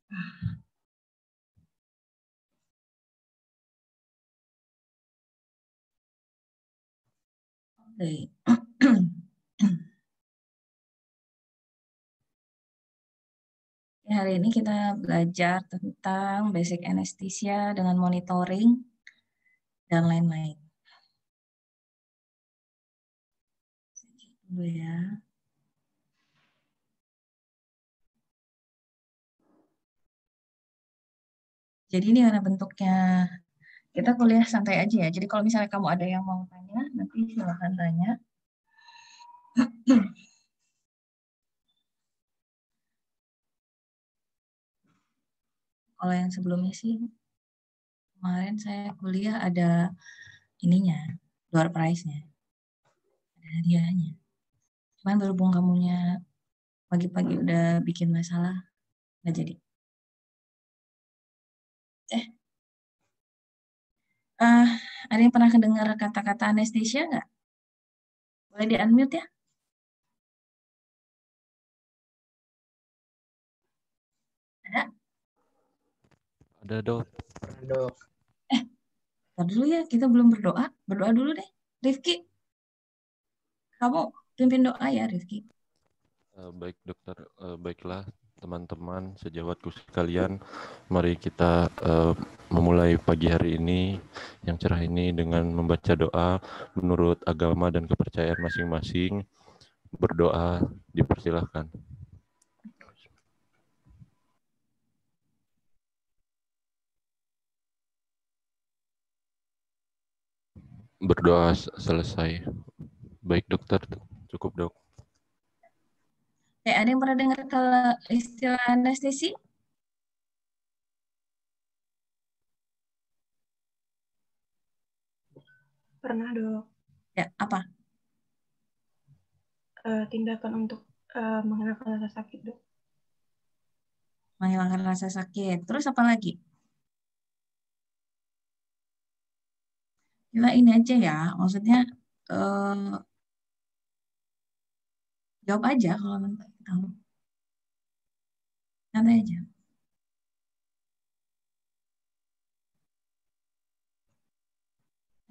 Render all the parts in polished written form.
Oke. Hari ini kita belajar tentang basic anesthesia dengan monitoring dan lain-lain. Dulu ya. Jadi ini mana bentuknya? Kita kuliah santai aja ya. Jadi kalau misalnya kamu ada yang mau tanya, nanti silakan tanya. Kalau yang sebelumnya sih, kemarin saya kuliah ada ininya, door prize-nya, ada hadiahnya. Cuman berhubung kamunya pagi-pagi udah bikin masalah, nggak jadi. Ada yang pernah kedengar kata-kata anestesia nggak? Boleh di-unmute ya? Ada? Ada dok. Dok. Ntar dulu ya, kita belum berdoa. Berdoa dulu deh. Rifki, kamu pimpin doa ya, Rifki. Baik dokter, baiklah teman-teman sejawatku sekalian, mari kita memulai pagi hari ini yang cerah ini dengan membaca doa menurut agama dan kepercayaan masing-masing. Berdoa dipersilahkan. Berdoa selesai. Baik dokter, cukup dok. Ada yang pernah dengar kalau istilah anestesi? Pernah dok. Ya, apa? Tindakan untuk menghilangkan rasa sakit dok. Menghilangkan rasa sakit. Terus apa lagi? Kita ini aja ya, maksudnya jawab aja kalau menurut kamu. Santai aja.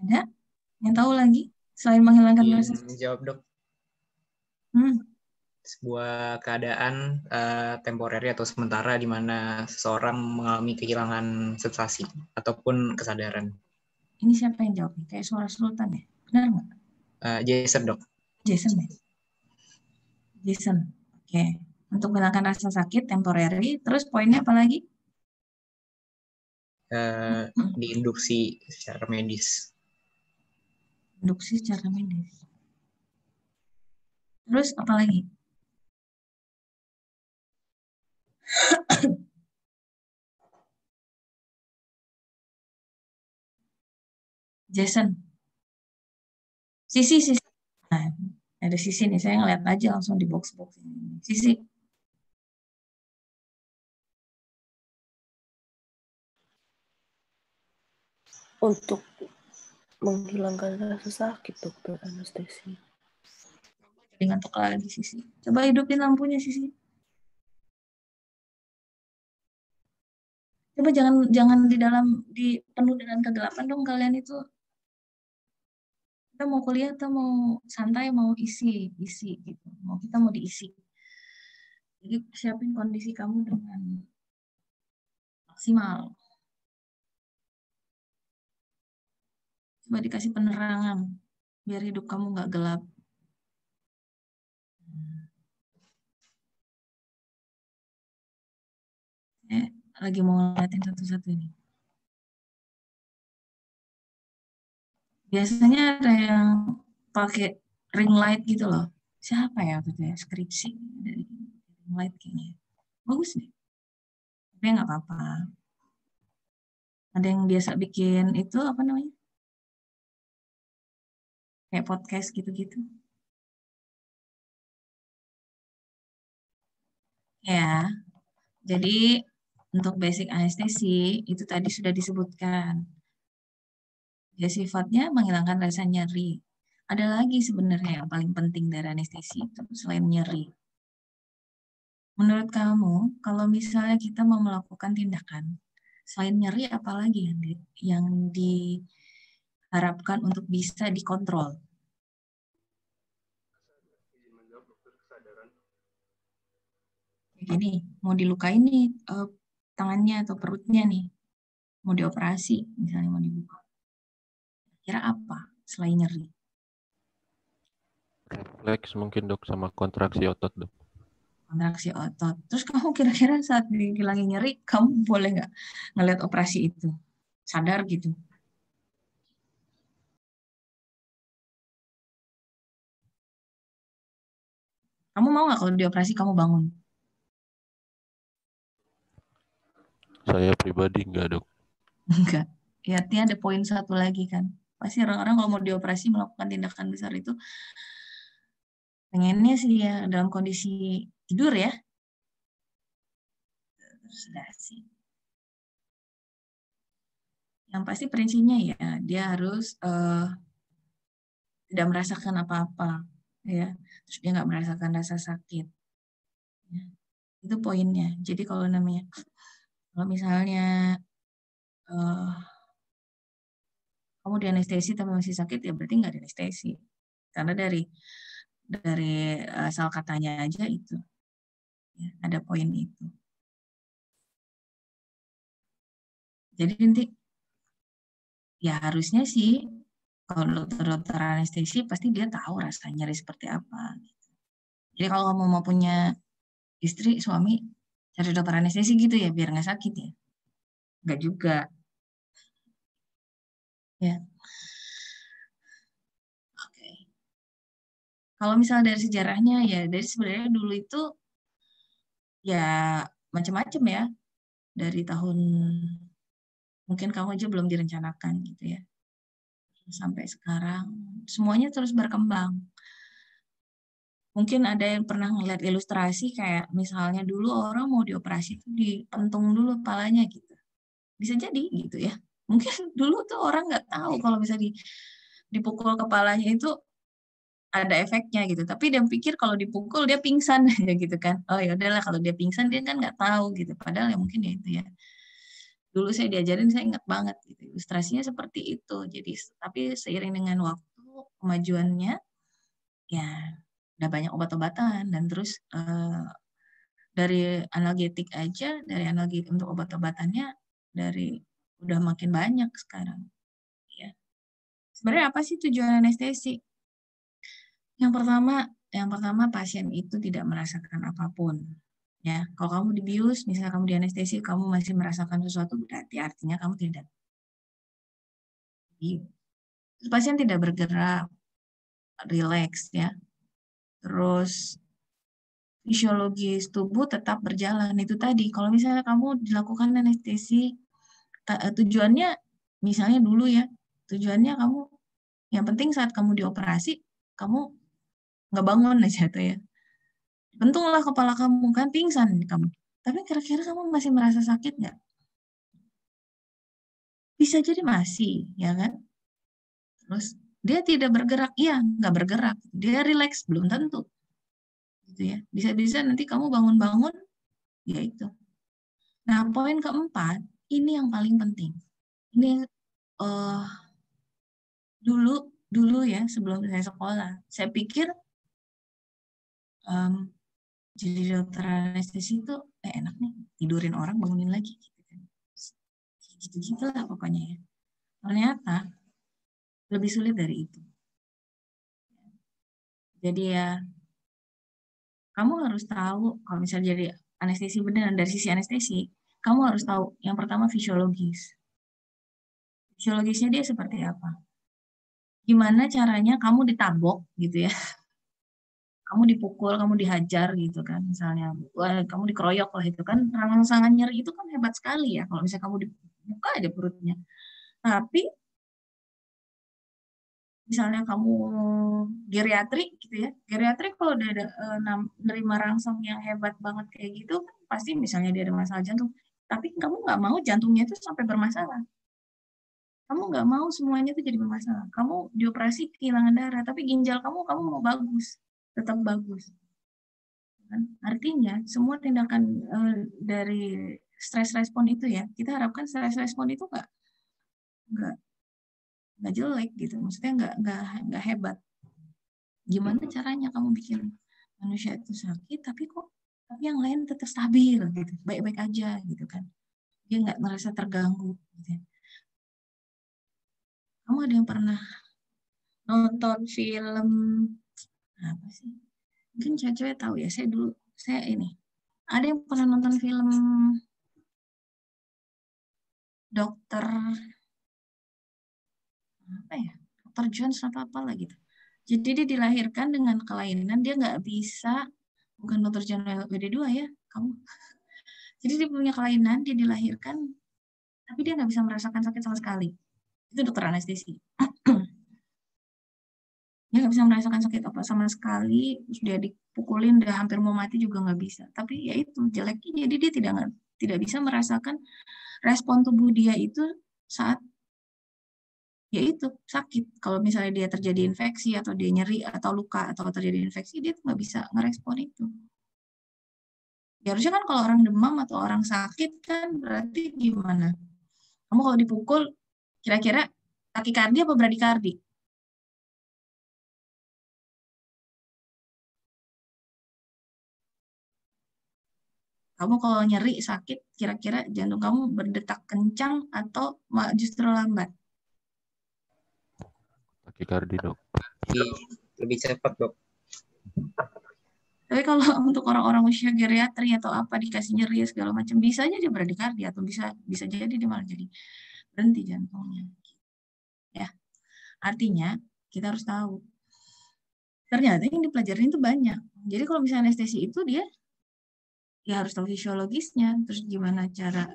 Ada yang tahu lagi selain menghilangkan rasa sakit? Jawab dok. Sebuah keadaan temporary atau sementara di mana seseorang mengalami kehilangan sensasi ataupun kesadaran. Ini siapa yang jawab? Kayak suara sultan ya? Benar nggak? Jason dok. Jason ya? Jason. Oke. Untuk menghilangkan rasa sakit temporary. Terus poinnya apa lagi? Diinduksi secara medis. Induksi secara medis. Terus apa lagi? Jason. Sisi. Nah, ada Sisi nih. Saya ngeliat aja langsung di box-box ini. Sisi. Untuk menghilangkan rasa sakit dokter anestesi. Jadi ngantuk lagi Sisi. Coba hidupin lampunya Sisi. Coba jangan di penuh dengan kegelapan dong kalian itu. Kita mau kuliah atau mau santai, mau isi gitu. Kita mau diisi. Jadi siapin kondisi kamu dengan maksimal. Coba dikasih penerangan biar hidup kamu nggak gelap. Lagi mau ngeliatin satu-satu ini. Biasanya ada yang pakai ring light gitu loh. Siapa ya waktu itu ya? Skripsi dari ring light kayaknya. Bagus nih. Tapi nggak apa-apa. Ada yang biasa bikin itu apa namanya? Kayak podcast gitu-gitu. Ya, jadi untuk basic anestesi itu tadi sudah disebutkan. Ya sifatnya menghilangkan rasa nyeri. Ada lagi sebenarnya yang paling penting dari anestesi itu selain nyeri. menurut kamu, kalau misalnya kita mau melakukan tindakan, selain nyeri, apalagi yang diharapkan untuk bisa dikontrol? Jadi, mau dilukain nih tangannya atau perutnya nih, mau dioperasi, misalnya mau dibuka. Kira apa selain nyeri? Refleks mungkin dok sama kontraksi otot dok. Kontraksi otot. Terus kamu kira-kira saat dihilangin nyeri, kamu boleh nggak ngeliat operasi itu? Sadar gitu. Kamu mau nggak kalau dioperasi kamu bangun? Saya pribadi enggak dok. Enggak. Ya, artinya ada poin satu lagi kan. Pasti orang-orang kalau mau dioperasi melakukan tindakan besar itu pengennya sih ya dalam kondisi tidur ya. Sudah sih. Yang pasti prinsipnya ya dia harus tidak merasakan apa-apa ya. Terus dia nggak merasakan rasa sakit. Ya. Itu poinnya. Jadi kalau misalnya kamu di anestesi tapi masih sakit ya berarti nggak di anestesi. Karena dari asal katanya aja itu ya, ada poin itu. Jadi nanti ya harusnya sih kalau dokter anestesi pasti dia tahu rasanya nyeri seperti apa. Jadi kalau kamu mau punya istri, suami, cari dokter anestesi gitu ya biar nggak sakit ya. Nggak juga. Ya. Oke. Kalau misalnya dari sejarahnya ya dari sebenarnya dulu itu ya macam-macam ya. Dari tahun mungkin kamu aja belum direncanakan gitu ya. Sampai sekarang semuanya terus berkembang. Mungkin ada yang pernah ngeliat ilustrasi kayak misalnya dulu orang mau dioperasi itu dipentung dulu kepalanya gitu. Bisa jadi gitu ya. Mungkin dulu tuh orang nggak tahu kalau bisa dipukul kepalanya itu ada efeknya gitu. Tapi dia pikir kalau dipukul dia pingsan aja gitu kan. Oh ya udahlah kalau dia pingsan dia kan nggak tahu gitu. Padahal ya mungkin ya itu ya. Dulu saya diajarin saya ingat banget gitu. Ilustrasinya seperti itu. Jadi tapi seiring dengan waktu kemajuannya ya udah banyak obat-obatan dan terus dari analgetik aja dari analgetik untuk obat-obatannya dari udah makin banyak sekarang ya. Sebenarnya apa sih tujuan anestesi? Yang pertama pasien itu tidak merasakan apapun ya. Kalau kamu dibius misalnya kamu di anestesi kamu masih merasakan sesuatu berarti artinya kamu tidak dibius. Pasien tidak bergerak, rileks ya. Terus fisiologis tubuh tetap berjalan. Itu tadi, kalau misalnya kamu dilakukan anestesi, tujuannya misalnya dulu ya, tujuannya kamu, yang penting saat kamu dioperasi, kamu nggak bangun aja tuh ya. Bentunglah kepala kamu, kan pingsan kamu. Tapi kira-kira kamu masih merasa sakit nggak? Bisa jadi masih, ya kan? Terus dia tidak bergerak, iya nggak bergerak. Dia rileks, belum tentu. Gitu ya. Bisa-bisa nanti kamu bangun-bangun, ya itu. Nah, poin keempat, ini yang paling penting. Ini dulu ya, sebelum saya sekolah, saya pikir jadi dokter anestesi itu enak nih, tidurin orang, bangunin lagi. Gitu-gitu lah pokoknya ya. Ternyata lebih sulit dari itu. Jadi ya, kamu harus tahu, kalau misalnya jadi anestesi beneran, dari sisi anestesi, kamu harus tahu, yang pertama fisiologis. Fisiologisnya dia seperti apa? Gimana caranya kamu ditabok gitu ya, kamu dipukul, kamu dihajar gitu kan, misalnya, wah, kamu dikeroyok lah itu kan, rangsangan nyeri itu kan hebat sekali ya, kalau misalnya kamu dibuka aja perutnya. Tapi misalnya kamu geriatri gitu ya, geriatri kalau udah ada nerima rangsang yang hebat banget kayak gitu, kan pasti misalnya dia ada masalah jantung, tapi kamu nggak mau jantungnya itu sampai bermasalah. Kamu nggak mau semuanya itu jadi bermasalah. Kamu dioperasi kehilangan darah, tapi ginjal kamu mau bagus, tetap bagus. Artinya semua tindakan dari stress respon itu ya, kita harapkan stress respon itu nggak jelek gitu, maksudnya nggak hebat. Gimana caranya kamu bikin manusia itu sakit tapi yang lain tetap stabil gitu, baik-baik aja gitu kan, dia nggak merasa terganggu gitu. Kamu ada yang pernah nonton film apa sih? Mungkin cewek-cewek tahu ya, saya ini ada yang pernah nonton film dokter apa ya, dokter Jones atau apalah gitu. Jadi dia dilahirkan dengan kelainan, dia nggak bisa, bukan dokter Jones WD2 ya kamu. Jadi dia punya kelainan, dia dilahirkan tapi dia nggak bisa merasakan sakit sama sekali. Itu dokter anestesi. Dia nggak bisa merasakan sakit apa sama sekali, terus dia dipukulin, udah hampir mau mati juga nggak bisa. Tapi ya itu jeleknya, jadi dia tidak bisa merasakan respon tubuh dia itu saat ya itu sakit. Kalau misalnya dia terjadi infeksi atau dia nyeri atau luka atau terjadi infeksi, dia tuh nggak bisa ngerespon itu. Ya harusnya kan kalau orang demam atau orang sakit kan berarti gimana? Kamu kalau dipukul kira-kira takikardi apa bradikardi? Kamu kalau nyeri sakit kira-kira jantung kamu berdetak kencang atau justru lambat? Takikardi, Dok. Lebih cepat, Dok. Tapi kalau untuk orang-orang usia geriatri atau apa dikasih nyeri segala macam, bisa aja dia bradikardi atau bisa jadi dia malah jadi berhenti jantungnya. Ya, artinya kita harus tahu. Ternyata yang dipelajarin itu banyak. Jadi kalau misalnya anestesi itu dia ya harus tahu fisiologisnya, terus gimana cara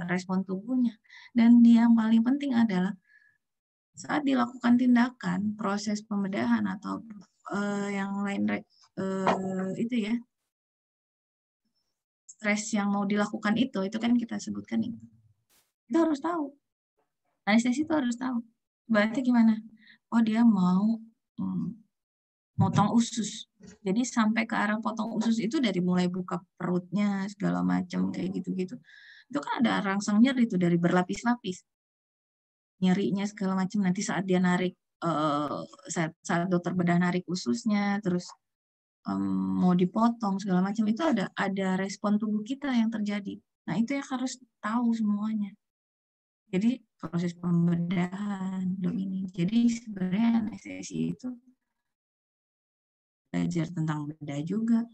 respon tubuhnya. Dan yang paling penting adalah saat dilakukan tindakan, proses pembedahan atau yang lain itu ya, stres yang mau dilakukan itu kan kita sebutkan itu. Kita harus tahu. Anestesi itu harus tahu. Berarti gimana? Oh dia mau motong usus. Jadi sampai ke arah potong usus itu dari mulai buka perutnya segala macam kayak gitu-gitu. Itu kan ada rangsang nyeri itu dari berlapis-lapis. Nyerinya segala macam nanti saat dia narik saat dokter bedah narik ususnya terus mau dipotong segala macam itu ada respon tubuh kita yang terjadi. Nah, itu yang harus tahu semuanya. Jadi proses pembedahan ini. Jadi sebenarnya anestesi itu belajar tentang bedah juga,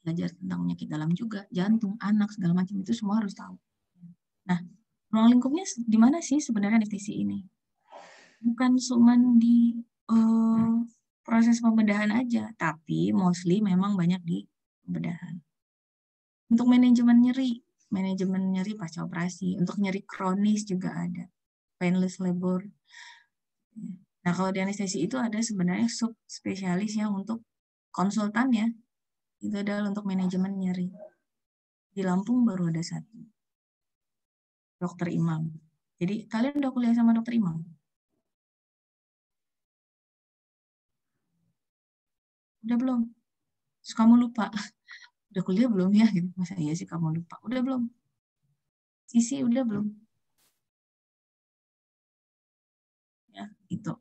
belajar tentang penyakit dalam juga, jantung, anak, segala macam itu semua harus tahu. Nah, ruang lingkupnya di mana sih sebenarnya anestesi ini? Bukan cuma di proses pembedahan aja, tapi mostly memang banyak di pembedahan. Untuk manajemen nyeri pasca operasi, untuk nyeri kronis juga ada, painless labor. Nah, kalau di anestesi itu ada sebenarnya subspesialis yang untuk konsultan ya, itu adalah untuk manajemen nyeri. Di Lampung baru ada satu, Dokter Imam. Jadi kalian udah kuliah sama Dokter Imam? Udah belum? Terus kamu lupa, udah kuliah belum ya? Gitu. Masa iya sih kamu lupa? Udah belum? Sisi udah belum? Ya, itu.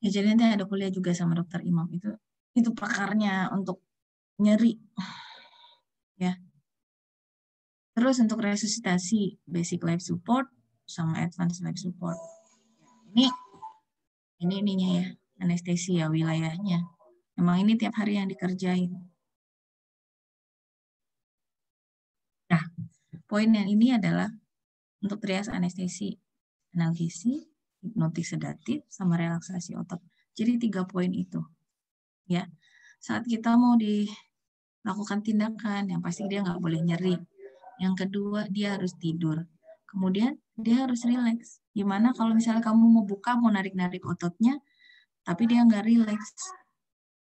Ya, jadi nanti ada kuliah juga sama Dokter Imam. Itu pakarnya untuk nyeri. Ya. Terus untuk resusitasi, basic life support sama advanced life support. Ini ininya ya, anestesi ya wilayahnya. Emang ini tiap hari yang dikerjain. Nah, poin yang ini adalah untuk trias anestesi, analgesi, hipnotik sedatif, sama relaksasi otot. Jadi 3 poin itu. Ya, saat kita mau dilakukan tindakan, yang pasti dia nggak boleh nyeri. Yang kedua, dia harus tidur. Kemudian dia harus rileks. Gimana kalau misalnya kamu mau buka, mau narik-narik ototnya, tapi dia nggak rileks,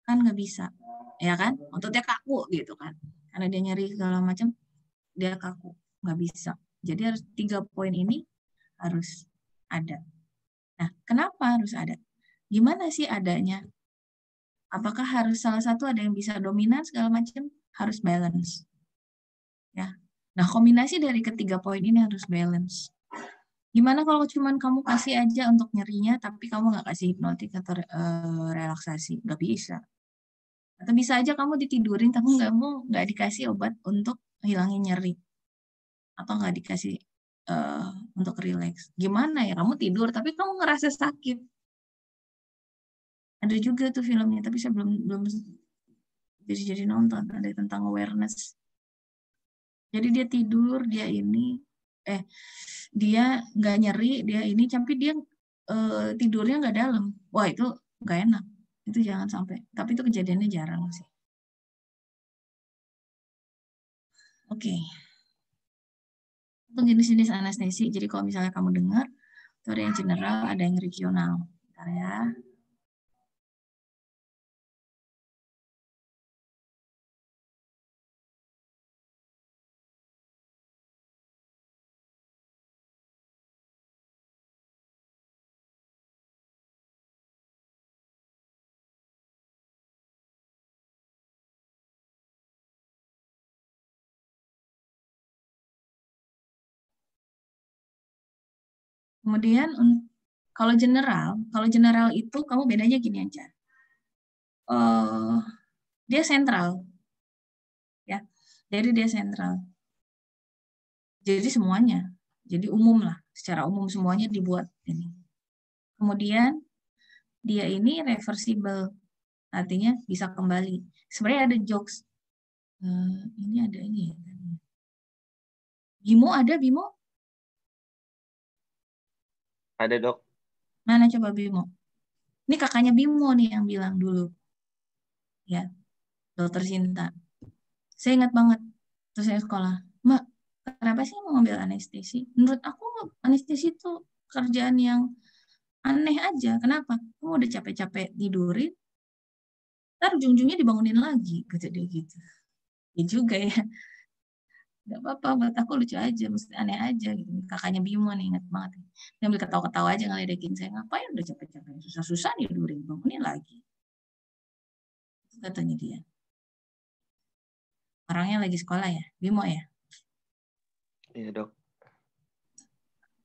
kan nggak bisa, ya kan? Ototnya kaku gitu kan, karena dia nyeri segala macam, dia kaku, nggak bisa. Jadi harus 3 poin ini harus ada. Nah, kenapa harus ada? Gimana sih adanya? Apakah harus salah satu ada yang bisa dominan segala macam? harus balance. Ya. Nah, kombinasi dari ketiga poin ini harus balance. Gimana kalau cuman kamu kasih aja untuk nyerinya, tapi kamu nggak kasih hipnotik atau relaksasi? Nggak bisa. Atau bisa aja kamu ditidurin, tapi nggak dikasih obat untuk hilangin nyeri. Atau nggak dikasih untuk relax. Gimana ya, kamu tidur, tapi kamu ngerasa sakit. Ada juga tuh filmnya, tapi saya belum jadi nonton. Ada tentang awareness. Jadi dia tidur, dia nggak nyeri, dia ini, tapi dia tidurnya nggak dalam. Wah, itu nggak enak. Itu jangan sampai. Tapi itu kejadiannya jarang sih. Oke. Untuk jenis-jenis anestesi, jadi kalau misalnya kamu dengar, itu ada yang general, ada yang regional. Bentar ya. Kemudian kalau general itu kamu bedanya gini aja. Dia sentral, ya. Jadi dia sentral. Jadi semuanya, jadi umum lah, secara umum semuanya dibuat ini. Kemudian dia ini reversible, artinya bisa kembali. Sebenarnya ada jokes. Ini ada ini ya. Bimo ada Bimo? Ada, Dok. Mana coba Bimo? Ini kakaknya Bimo nih yang bilang dulu. Ya, Dokter Sinta. Saya ingat banget. Terus saya sekolah. Mbak, kenapa sih mau ngambil anestesi? Menurut aku anestesi itu kerjaan yang aneh aja. Kenapa? Kamu udah capek-capek tidurin, ntar ujung-ujungnya dibangunin lagi. Kata dia gitu. Ya juga ya. Gak apa-apa, buat aku lucu aja. Mesti aneh aja. Gitu. Kakaknya Bimo nih, ingat banget. Dia ambil ketawa-ketawa aja ngeledekin saya. Ngapain udah capek-capek? Susah-susah tidurin, bangunin lagi. Itu katanya dia. Orangnya lagi sekolah ya? Bimo ya? Iya, Dok.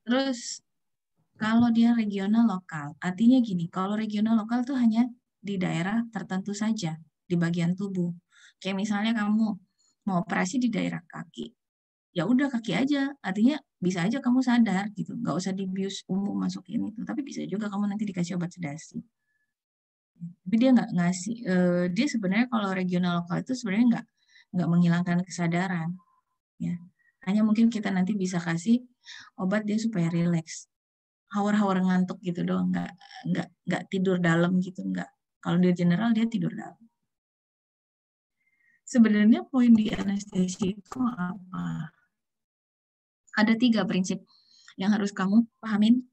Terus kalau dia regional lokal, artinya gini, kalau regional lokal tuh hanya di daerah tertentu saja, di bagian tubuh. Kayak misalnya kamu mau operasi di daerah kaki, ya udah kaki aja, artinya bisa aja kamu sadar gitu, nggak usah dibius umum masukin itu, tapi bisa juga kamu nanti dikasih obat sedasi. Tapi dia nggak ngasih, dia sebenarnya kalau regional lokal itu sebenarnya nggak menghilangkan kesadaran, ya. Hanya mungkin kita nanti bisa kasih obat dia supaya rileks. Hawar-hawar ngantuk gitu doang, nggak tidur dalam gitu, nggak. Kalau dia general dia tidur dalam. Sebenarnya poin di anestesi itu apa? Ada 3 prinsip yang harus kamu pahamin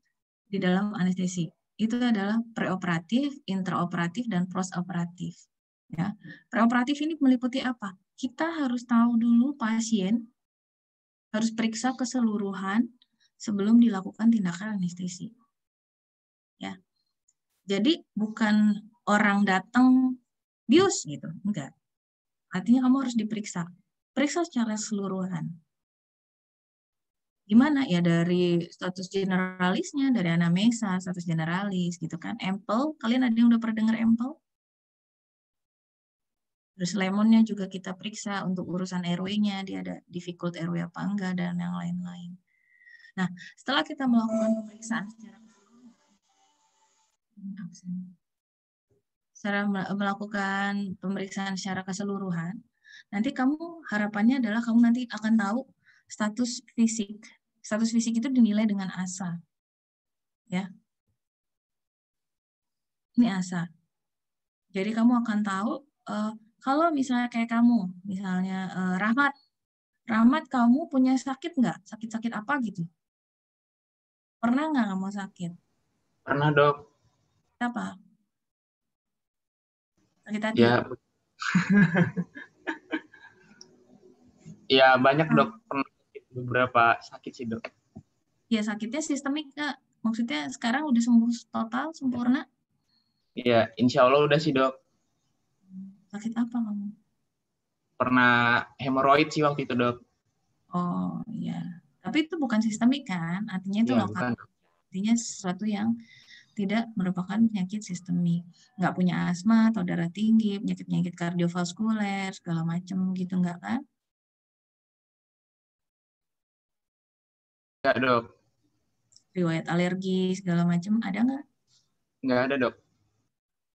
di dalam anestesi. Itu adalah preoperatif, intraoperatif, dan postoperatif. Ya, preoperatif ini meliputi apa? Kita harus tahu dulu pasien, harus periksa keseluruhan sebelum dilakukan tindakan anestesi. Ya, jadi bukan orang datang bius gitu, enggak. Artinya kamu harus diperiksa. Periksa secara keseluruhan. Gimana? Ya dari status generalisnya, dari anamnesa, status generalis gitu kan. Ampel, kalian ada yang udah pernah dengar ampel? Terus lemonnya juga kita periksa untuk urusan RW-nya, dia ada difficult RW apa enggak, dan yang lain-lain. Nah, setelah kita melakukan pemeriksaan secara keseluruhan, nanti kamu harapannya adalah kamu nanti akan tahu status fisik. Status fisik itu dinilai dengan ASA. Ya. Ini ASA. Jadi kamu akan tahu kalau misalnya kayak kamu, misalnya Rahmat kamu punya sakit nggak? Sakit-sakit apa gitu? Pernah nggak kamu sakit? Pernah, Dok. Apa? Sakit hati? Ya. Ya, banyak, Dok. Pernah beberapa sakit sih, Dok. Ya, sakitnya sistemik nggak? Maksudnya sekarang udah sembuh total, sempurna? Ya, insya Allah udah sih, Dok. Sakit apa kamu? pernah hemoroid sih waktu itu, Dok. Oh iya. Tapi itu bukan sistemik kan? Artinya itu Iya, lokal. bukan. Artinya sesuatu yang tidak merupakan penyakit sistemik. Nggak punya asma atau darah tinggi, penyakit-penyakit kardiovaskuler, segala macam gitu, nggak kan? Enggak, Dok. Riwayat alergi, segala macam, ada nggak? Nggak ada, Dok.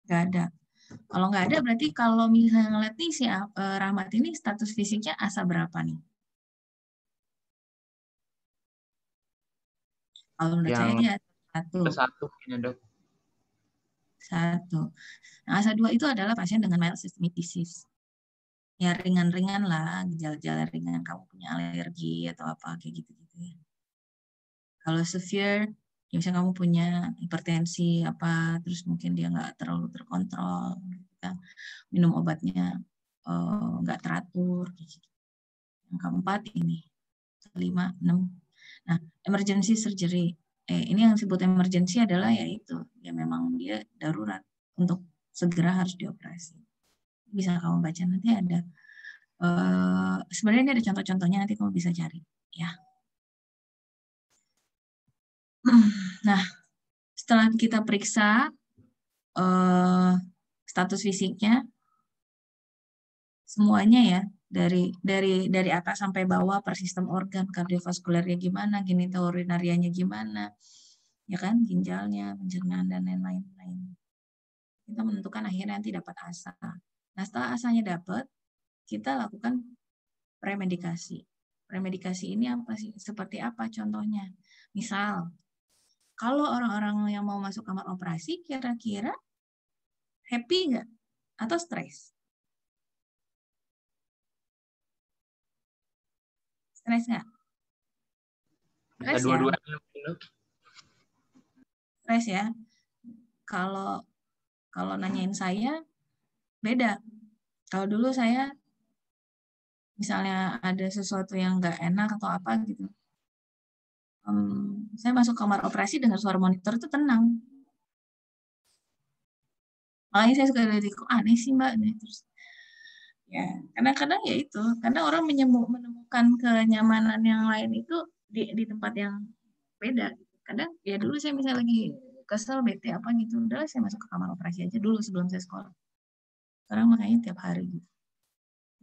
Nggak ada. Kalau nggak ada, berarti kalau misalnya ngeliat nih si Rahmat ini status fisiknya asa berapa nih? Kalau menurut saya Yang dia satu. satu ini, Dok. Satu. Nah, asa 2 itu adalah pasien dengan mild systemic disease. Ya ringan-ringan lah, gejala-gejala ringan, kamu punya alergi atau apa kayak gitu-gitu ya. Kalau severe, ya misalnya kamu punya hipertensi apa, terus mungkin dia nggak terlalu terkontrol, gitu. Minum obatnya nggak teratur. Gitu. Yang keempat ini, 5, 6. Nah, emergency surgery. Ini yang disebut emergency adalah yaitu ya memang dia darurat untuk segera harus dioperasi. Bisa kamu baca nanti ada. Sebenarnya ini ada contoh-contohnya, nanti kamu bisa cari ya. Nah, setelah kita periksa status fisiknya semuanya ya, dari atas sampai bawah per sistem organ, kardiovaskulernya gimana, genital urinarianya gimana, ya kan, ginjalnya, pencernaan dan lain-lain. Kita menentukan akhirnya nanti dapat asa. Nah, setelah asanya dapat, kita lakukan premedikasi. Premedikasi ini apa sih? Seperti apa contohnya? Misal, kalau orang-orang yang mau masuk kamar operasi, kira-kira happy nggak? Atau stres? Stres nggak? Stres ya? Dua-duanya, Dok. Stres ya? Kalau nanyain saya, beda. Kalau dulu saya, misalnya ada sesuatu yang nggak enak atau apa gitu, saya masuk kamar operasi dengan suara monitor itu tenang. Makanya saya suka dari kok aneh sih Mbak. Terus ya kadang-kadang ya itu, karena orang menemukan kenyamanan yang lain itu di tempat yang beda. Kadang ya dulu saya misalnya lagi kesel, bete apa gitu, udah saya masuk ke kamar operasi aja dulu sebelum saya sekolah. Sekarang makanya tiap hari gitu.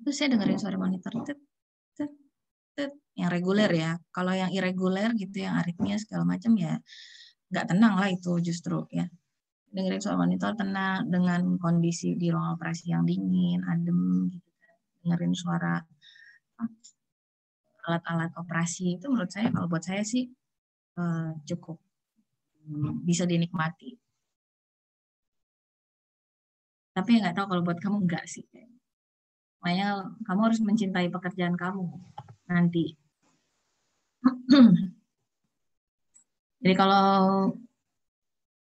Itu saya dengerin suara monitor itu yang reguler ya. Kalau yang irreguler gitu, yang aritmia segala macam ya nggak tenang lah itu justru ya. Dengerin suara monitor tenang dengan kondisi di ruang operasi yang dingin, adem gitu. Dengerin suara alat-alat operasi itu menurut saya, kalau buat saya sih cukup bisa dinikmati. Tapi nggak tahu kalau buat kamu enggak sih. Makanya kamu harus mencintai pekerjaan kamu nanti. Jadi kalau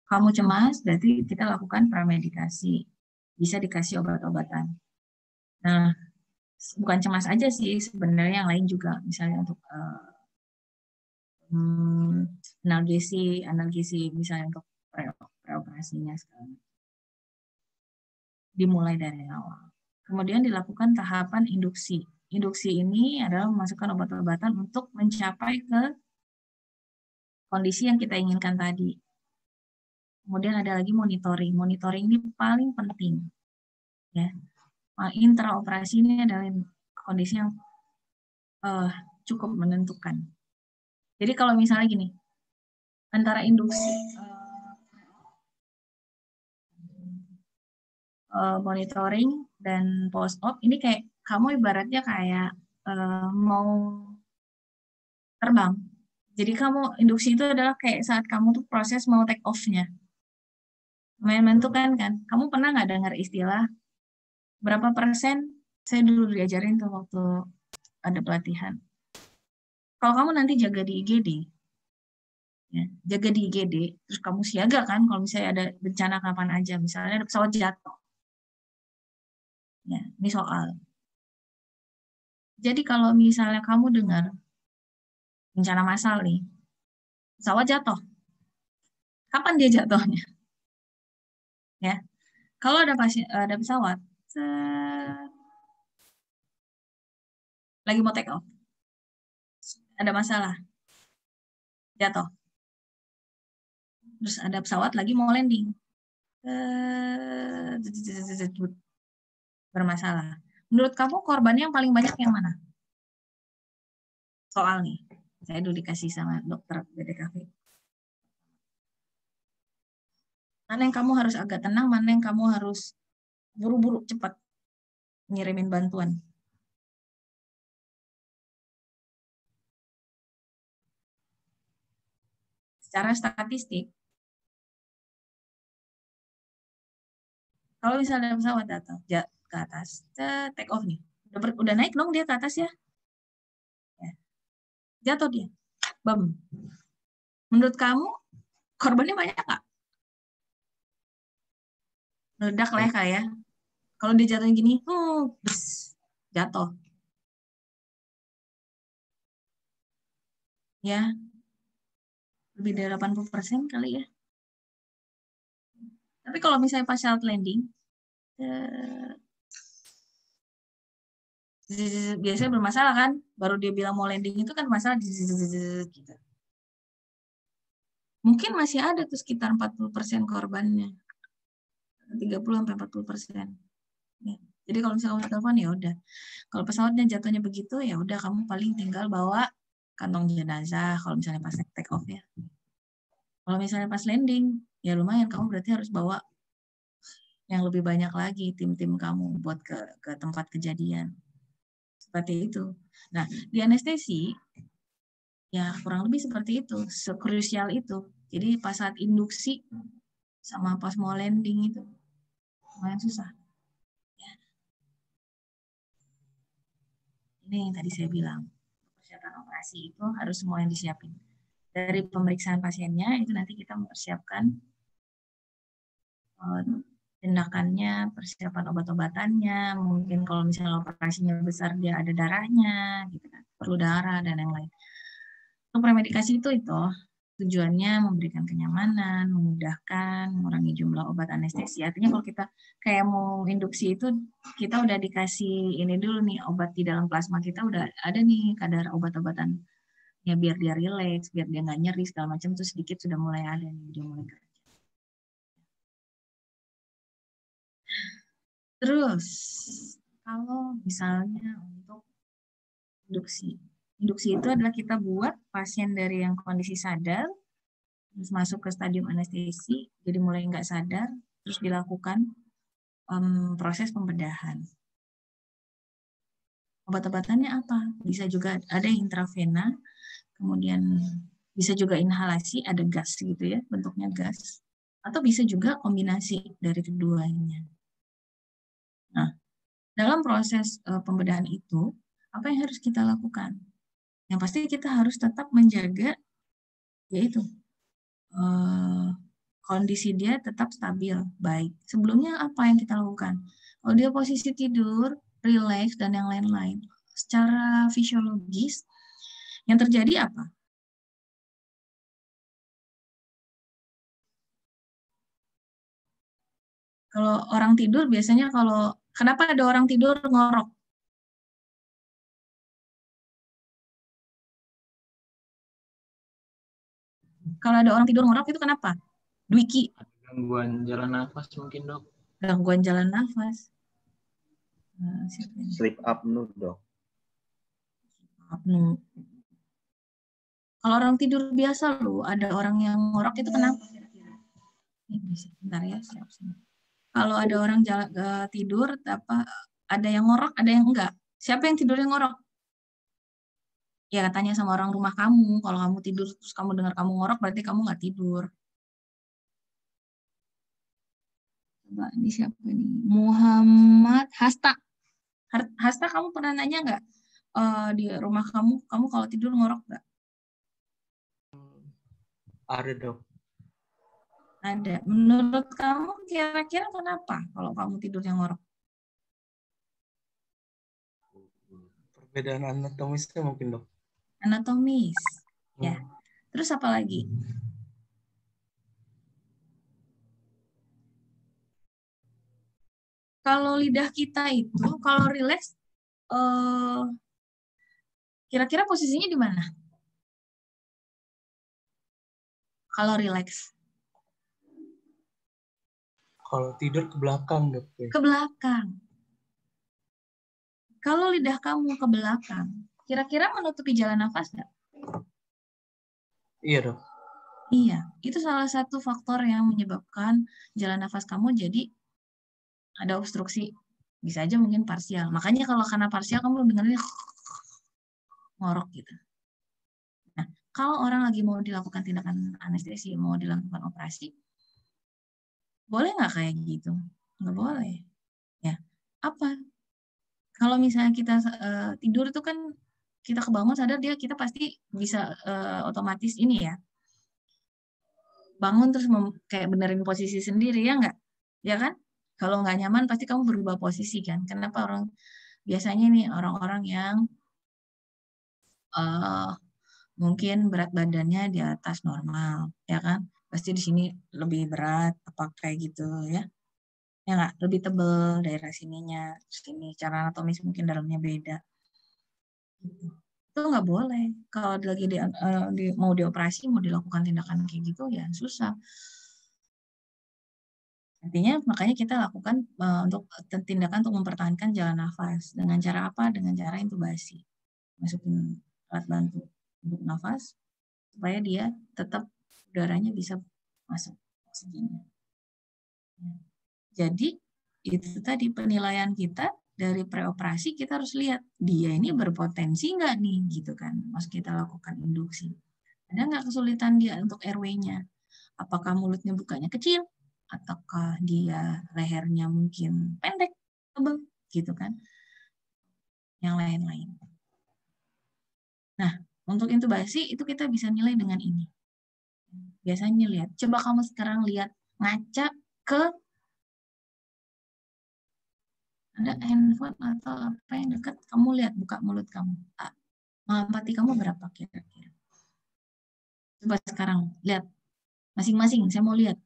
kamu cemas, berarti kita lakukan premedikasi. Bisa dikasih obat-obatan. Nah, bukan cemas aja sih, sebenarnya yang lain juga. Misalnya untuk analgesi, misalnya untuk preoperasinya sekarang. Dimulai dari awal. Kemudian dilakukan tahapan induksi. Induksi ini adalah memasukkan obat-obatan untuk mencapai ke kondisi yang kita inginkan tadi. Kemudian ada lagi monitoring. Monitoring ini paling penting. Ya. Intraoperasi ini adalah kondisi yang cukup menentukan. Jadi kalau misalnya gini, antara induksi, monitoring dan post-op, ini kayak kamu ibaratnya kayak mau terbang. Jadi kamu induksi itu adalah kayak saat kamu tuh proses mau take off-nya. Menentukan kan, kamu pernah nggak dengar istilah berapa persen? Saya dulu diajarin tuh waktu ada pelatihan. Kalau kamu nanti jaga di IGD, ya, jaga di IGD, terus kamu siaga kan kalau misalnya ada bencana kapan aja, misalnya ada pesawat jatuh. Ya, ini soal. Jadi kalau misalnya kamu dengar bencana massal nih, pesawat jatuh, kapan dia jatuhnya? Ya, kalau ada pesawat, Lagi mau take off. Ada masalah. Jatuh. Terus ada pesawat lagi mau landing. Bermasalah. Menurut kamu korbannya yang paling banyak yang mana? Soal nih. Saya dulu dikasih sama dokter BDKV. Mana yang kamu harus agak tenang, mana yang kamu harus buru-buru cepat ngirimin bantuan. Secara statistik, kalau misalnya pesawat datang ke atas, take off nih, udah naik dong dia ke atas ya, jatuh dia, bam. Menurut kamu korbannya banyak nggak? Meledak lah ya kayak. Kalau dia jatuh gini, jatuh. Ya, lebih dari 80% kali ya. Tapi kalau misalnya pas soft landing, biasanya bermasalah kan? Baru dia bilang mau landing itu kan masalah gitu. Mungkin masih ada tuh sekitar 40% korbannya. 30-40%. Ya. Jadi kalau misalnya kamu telepon ya udah. Kalau pesawatnya jatuhnya begitu ya udah kamu paling tinggal bawa kantong jenazah kalau misalnya pas take off ya. Kalau misalnya pas landing ya lumayan kamu berarti harus bawa yang lebih banyak lagi tim-tim kamu buat ke tempat kejadian. Seperti itu. Nah, di anestesi ya kurang lebih seperti itu, sekrusial itu. Jadi pas saat induksi sama pas mau landing itu lumayan susah. Ya. Ini yang tadi saya bilang, persiapan operasi itu harus semua yang disiapin. Dari pemeriksaan pasiennya itu nanti kita mempersiapkan tindakannya, persiapan obat-obatannya, mungkin kalau misalnya operasinya besar dia ada darahnya, gitu kan, perlu darah dan yang lain. Untuk premedikasi itu tujuannya memberikan kenyamanan, memudahkan, mengurangi jumlah obat anestesi. Artinya kalau kita kayak mau induksi itu, kita udah dikasih ini dulu nih, obat di dalam plasma kita udah ada nih kadar obat-obatan ya biar dia rileks, biar dia nggak nyeri segala macam, tuh sedikit sudah mulai ada nih, dia mulai kerja. Terus kalau misalnya untuk induksi itu adalah kita buat pasien dari yang kondisi sadar terus masuk ke stadium anestesi, jadi mulai nggak sadar, terus dilakukan proses pembedahan. Obat-obatannya apa? Bisa juga ada intravena, kemudian bisa juga inhalasi, ada gas gitu ya, bentuknya gas. Atau bisa juga kombinasi dari keduanya. Nah, dalam proses pembedahan itu, apa yang harus kita lakukan? Yang pasti kita harus tetap menjaga, yaitu kondisi dia tetap stabil, baik. Sebelumnya apa yang kita lakukan? Kalau dia posisi tidur, rileks, dan yang lain-lain, secara fisiologis, yang terjadi apa? Kalau orang tidur biasanya kenapa ada orang tidur ngorok? Kalau ada orang tidur ngorok itu kenapa? Dwiki. Gangguan jalan nafas mungkin, Dok. Gangguan jalan nafas. Sleep apnea, Dok. Apnea. Kalau orang tidur biasa loh, ada orang yang ngorok itu kenapa? Bentar ya, siap. Kalau ada orang tidur, ada yang ngorok, ada yang enggak. Siapa yang tidur yang ngorok? Ya tanya sama orang rumah kamu. Kalau kamu tidur terus kamu dengar kamu ngorok, berarti kamu nggak tidur. Coba ini siapa nih? Muhammad Hasta. Hasta, kamu pernah nanya nggak di rumah kamu kalau tidur ngorok nggak? Ada, Dok. Ada. Menurut kamu kira-kira kenapa kalau kamu tidurnya ngorok? Perbedaan anatomisnya mungkin, Dok. Anatomis. Ya. Terus apa lagi? Kalau lidah kita itu, kalau rileks, Kira-kira posisinya di mana? Kalau relax. Kalau tidur ke belakang, Dok. Ke belakang. Kalau lidah kamu ke belakang, kira-kira menutupi jalan nafas nggak? Iya, Dok. Iya, itu salah satu faktor yang menyebabkan jalan nafas kamu jadi ada obstruksi. Bisa aja mungkin parsial. Makanya kalau karena parsial kamu dengerin ngorok gitu. Nah, kalau orang lagi mau dilakukan tindakan anestesi, mau dilakukan operasi, boleh nggak kayak gitu? Nggak boleh. Ya, apa? Kalau misalnya kita tidur itu kan kita kebangun sadar kita pasti bisa otomatis ini ya, bangun terus kayak benerin posisi sendiri ya nggak? Ya kan? Kalau nggak nyaman pasti kamu berubah posisi kan? Kenapa biasanya nih orang-orang yang mungkin berat badannya di atas normal, ya kan? Pasti di sini lebih berat, apa kayak gitu ya? Ya nggak? Lebih tebel daerah sininya, sini cara anatomis mungkin dalamnya beda. Gitu. Itu nggak boleh. Kalau lagi mau dioperasi, mau dilakukan tindakan kayak gitu ya susah. Artinya makanya kita lakukan untuk tindakan untuk mempertahankan jalan nafas. Dengan cara apa? Dengan cara intubasi. Masukin alat bantu untuk nafas supaya dia tetap udaranya bisa masuk oksigennya. Jadi itu tadi penilaian kita dari preoperasi, kita harus lihat dia ini berpotensi nggak nih gitu kan, mas kita lakukan induksi. Ada nggak kesulitan dia untuk airway-nya? Apakah mulutnya bukanya kecil? Ataukah dia lehernya mungkin pendek, tebal, gitu kan? Yang lain-lain. Nah, untuk intubasi itu kita bisa nilai dengan ini. Biasanya lihat, coba kamu sekarang lihat ngaca ke ada handphone atau apa yang dekat, kamu lihat, buka mulut kamu. Empati kamu berapa kira-kira? Coba sekarang lihat masing-masing, saya mau lihat.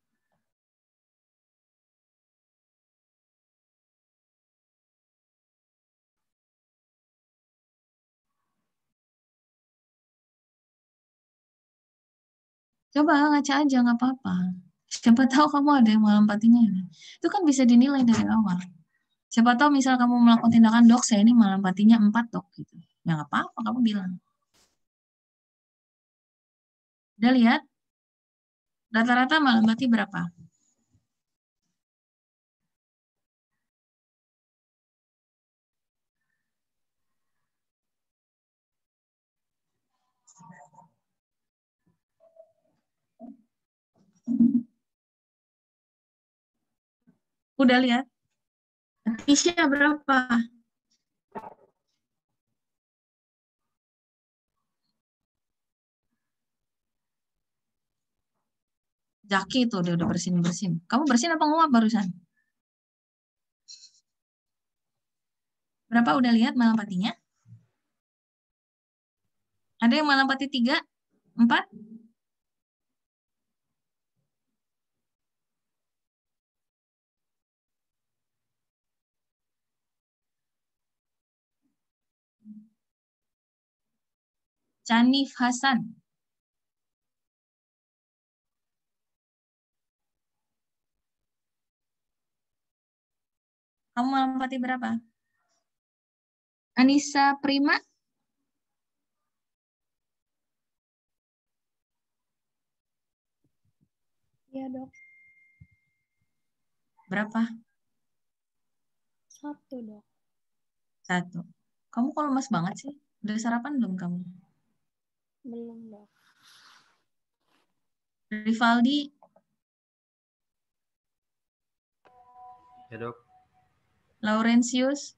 Coba ngaca aja, nggak apa-apa. Siapa tahu kamu ada yang empatinya. Itu kan bisa dinilai dari awal. Siapa tahu misal kamu melakukan tindakan, dok, saya ini empatinya 4, dok. Gitu. Ya nggak apa-apa, kamu bilang. Udah lihat? Rata-rata empati berapa? Udah lihat? Tisha berapa? Jaki tuh dia udah bersin-bersin. Kamu bersin apa nguap barusan? Berapa udah lihat empatinya? Ada yang empati 3, 4? Canif Hasan. Kamu empati berapa? Anissa Prima? Iya, dok. Berapa? 1, dok. 1. Kamu kok lemas banget sih? Udah sarapan belum kamu? Belum, dok. Rivaldi? Ya, dok. Laurentius?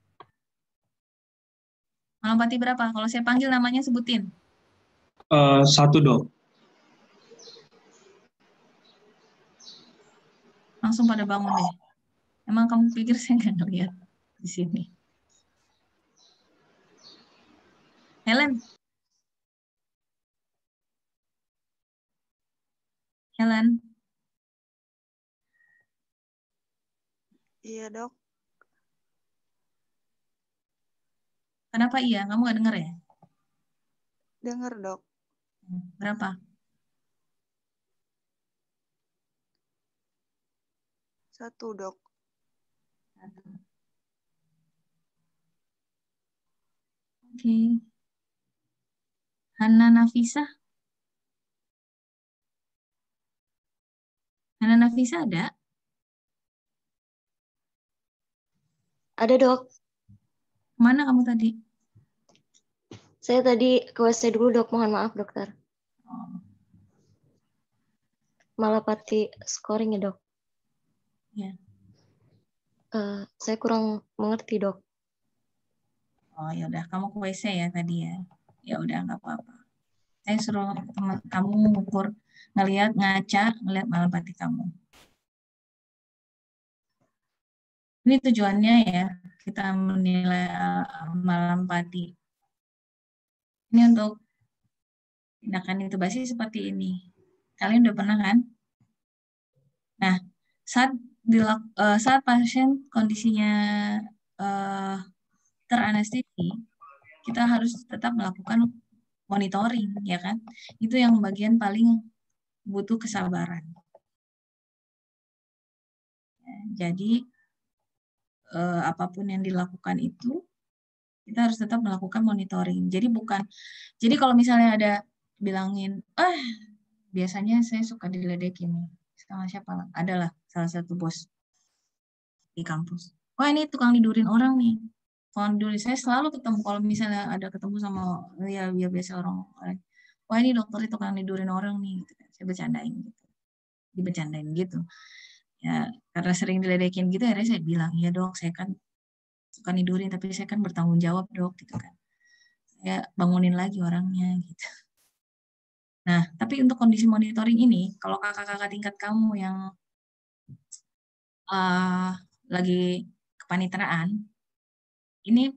Empati berapa? Kalau saya panggil namanya sebutin. 1, dok. Langsung pada bangun deh. Emang kamu pikir saya nggak ngeliat di sini? Helen? Helen? Iya, dok. Kenapa iya? Kamu nggak denger ya? Dengar, Dok. Berapa? 1, Dok. 1. Oke. Hana Nafisa? Hana Nafisa ada? Ada, Dok. Kemana kamu tadi? Saya tadi ke WC dulu, Dok. Mohon maaf, Dokter. Oh, Malapati scoring ya, Dok. ya. Saya kurang mengerti, Dok. Oh, ya udah, kamu ke WC ya tadi ya. Ya udah, nggak apa-apa. Saya suruh teman kamu ngukur, ngelihat malapati kamu. Ini tujuannya ya, kita menilai malapati. Ini untuk tindakan intubasi seperti ini. Kalian udah pernah kan? Nah, saat pasien kondisinya teranestesi, kita harus tetap melakukan monitoring, ya kan? Itu yang bagian paling butuh kesabaran. Jadi apapun yang dilakukan itu kita harus tetap melakukan monitoring. Jadi kalau misalnya ada bilangin, biasanya saya suka diledekin sama siapa? Adalah salah satu bos di kampus. Wah, ini tukang tidurin orang nih. Kalau dulu saya selalu ketemu, kalau misalnya ada ketemu sama ya biasa orang, wah ini dokter itu tukang tidurin orang nih, gitu. Saya bercandain gitu, dibercandain gitu. Ya karena sering diledekin gitu, akhirnya saya bilang, ya dok, saya kan suka tidurin, tapi saya kan bertanggung jawab dok, gitu kan. Saya bangunin lagi orangnya gitu. Nah, tapi untuk kondisi monitoring ini, kalau kakak-kakak tingkat kamu yang lagi kepanitraan, ini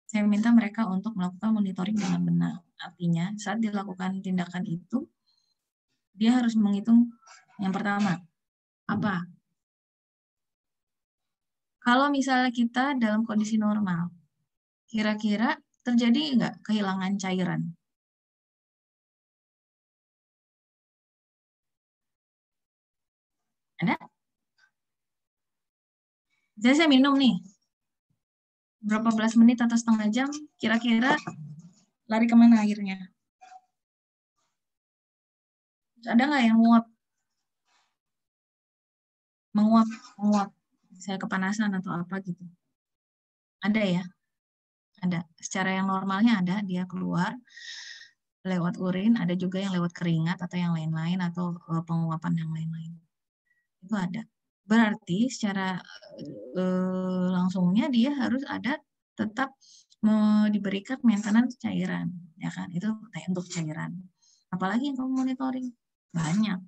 saya minta mereka untuk melakukan monitoring dengan benar. Artinya, saat dilakukan tindakan itu, dia harus menghitung yang pertama, apa? Kalau misalnya kita dalam kondisi normal, kira-kira terjadi nggak kehilangan cairan? Ada? Jadi saya minum nih, berapa belas menit atau setengah jam, kira-kira lari kemana akhirnya? Ada nggak yang menguap, saya kepanasan atau apa gitu? Ada ya? Ada. Secara yang normalnya ada, dia keluar lewat urin, ada juga yang lewat keringat atau yang lain-lain, atau penguapan yang lain-lain. Itu ada. Berarti secara langsungnya dia harus ada tetap diberikan maintenance cairan, ya kan? Itu untuk cairan. Apalagi yang kamu monitoring? Banyak.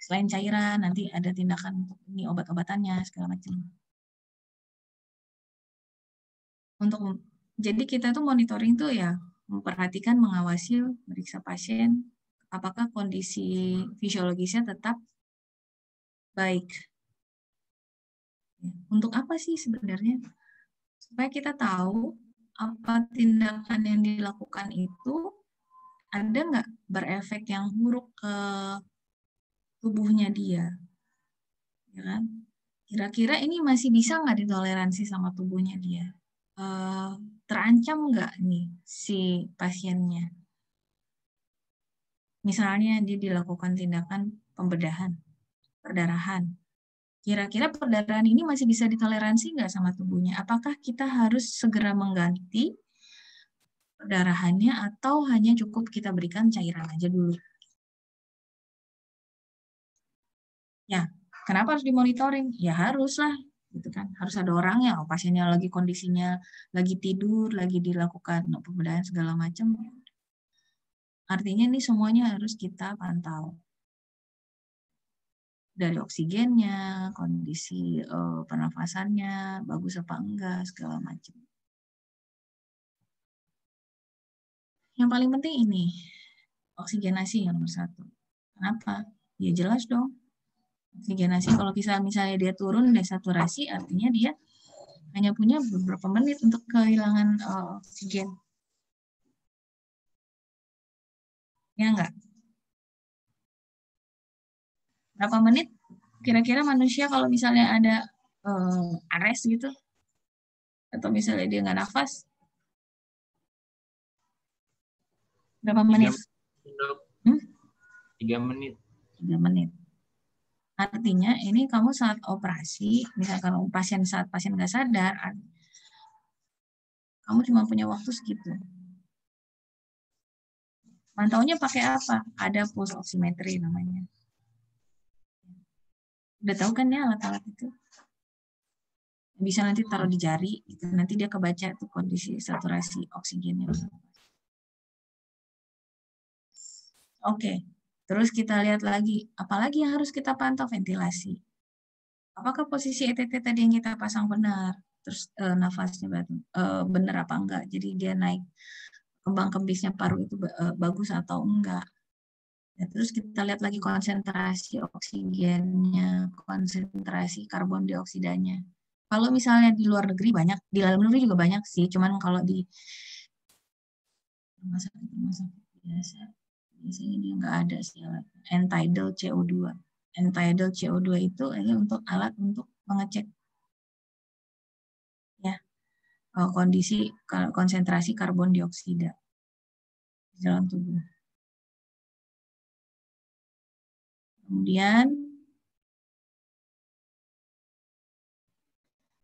Selain cairan, nanti ada tindakan untuk ini obat-obatannya segala macam. Jadi kita tuh monitoring tuh ya memperhatikan, mengawasi, meriksa pasien apakah kondisi fisiologisnya tetap baik. Untuk apa sih sebenarnya? Supaya kita tahu apa tindakan yang dilakukan itu ada nggak berefek yang buruk ke tubuhnya dia, ya kan? Kira-kira ini masih bisa nggak ditoleransi sama tubuhnya dia? Terancam nggak nih si pasiennya? Misalnya dia dilakukan tindakan pembedahan, perdarahan. Kira-kira perdarahan ini masih bisa ditoleransi nggak sama tubuhnya? Apakah kita harus segera mengganti perdarahannya atau hanya cukup kita berikan cairan aja dulu? Ya, kenapa harus dimonitoring? Ya haruslah, gitu kan. Harus ada orangnya. Oh, pasiennya lagi kondisinya lagi tidur, lagi dilakukan pembedahan segala macam. Artinya ini semuanya harus kita pantau. Dari oksigennya, kondisi pernafasannya, bagus apa enggak, segala macam. Yang paling penting ini, oksigenasi yang nomor 1. Kenapa? Ya jelas dong. Oksigenasi kalau misalnya dia turun desaturasi, artinya dia hanya punya beberapa menit untuk kehilangan oksigen. Ya enggak? Berapa menit kira-kira manusia kalau misalnya ada ares gitu, atau misalnya dia nggak nafas, berapa menit? 3 menit. 3 menit. Artinya ini kamu saat operasi, misalkan saat pasien nggak sadar, kamu cuma punya waktu segitu. Mantaunya pakai apa? Ada pulse oximetry namanya. Udah tahu kan ya alat-alat itu? Bisa nanti taruh di jari, gitu. Nanti dia kebaca tuh kondisi saturasi oksigennya. Oke, terus kita lihat lagi, apalagi yang harus kita pantau? Ventilasi. Apakah posisi ETT tadi yang kita pasang benar? Terus nafasnya benar apa enggak? Jadi dia naik, kembang kempisnya paru itu bagus atau enggak? Ya, terus kita lihat lagi konsentrasi oksigennya, konsentrasi karbon dioksidanya. Kalau misalnya di luar negeri banyak, di dalam negeri juga banyak sih, cuman kalau di rumah sakit biasanya dia nggak ada sih alat end-tidal CO2. End-tidal CO2 itu untuk alat untuk mengecek ya kondisi konsentrasi karbon dioksida di dalam tubuh. Kemudian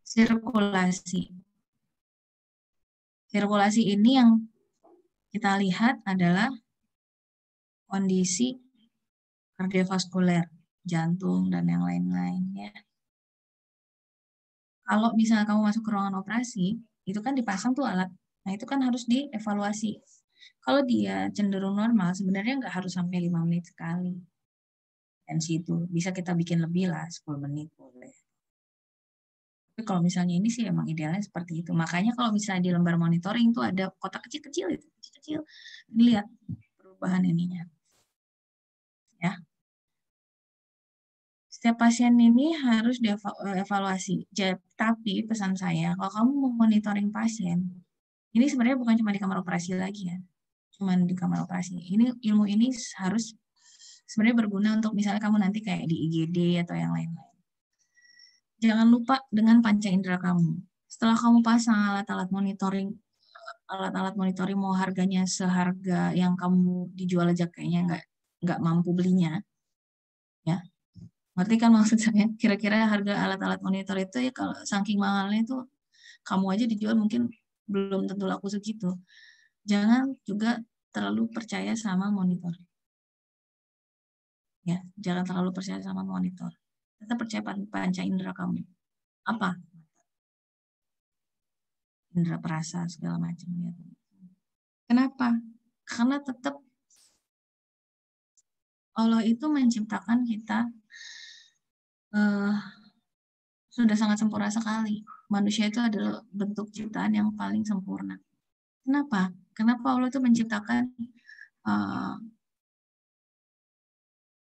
sirkulasi. Sirkulasi ini yang kita lihat adalah kondisi kardiovaskuler, jantung, dan yang lain-lain. Ya. Kalau misalnya kamu masuk ke ruangan operasi, itu kan dipasang tuh alat. Nah, itu kan harus dievaluasi. Kalau dia cenderung normal, sebenarnya nggak harus sampai 5 menit sekali. Tensi itu bisa kita bikin lebih lah, 10 menit boleh. Tapi kalau misalnya ini sih emang idealnya seperti itu. Makanya kalau misalnya di lembar monitoring itu ada kotak kecil-kecil itu, kecil-kecil. Lihat perubahan ininya. Ya. Setiap pasien ini harus dievaluasi. Tapi pesan saya, kalau kamu mau monitoring pasien, ini sebenarnya bukan cuma di kamar operasi lagi ya. Cuma di kamar operasi. Ilmu ini harus sebenarnya berguna untuk misalnya kamu nanti kayak di IGD atau yang lain-lain. Jangan lupa dengan panca indera kamu. Setelah kamu pasang alat-alat monitoring mau harganya seharga yang kamu dijual aja kayaknya nggak mampu belinya, ya. Ngerti kan maksud saya? Kira-kira harga alat-alat monitor itu ya kalau saking mahalnya itu kamu aja dijual mungkin belum tentu laku segitu. Jangan juga terlalu percaya sama monitor. Ya, jangan terlalu percaya sama monitor. Tetap percaya panca indera kamu. Apa? Indera perasa segala macam ya. Kenapa? Karena tetap Allah itu menciptakan kita sudah sangat sempurna sekali. Manusia itu adalah bentuk ciptaan yang paling sempurna. Kenapa? Kenapa Allah itu menciptakan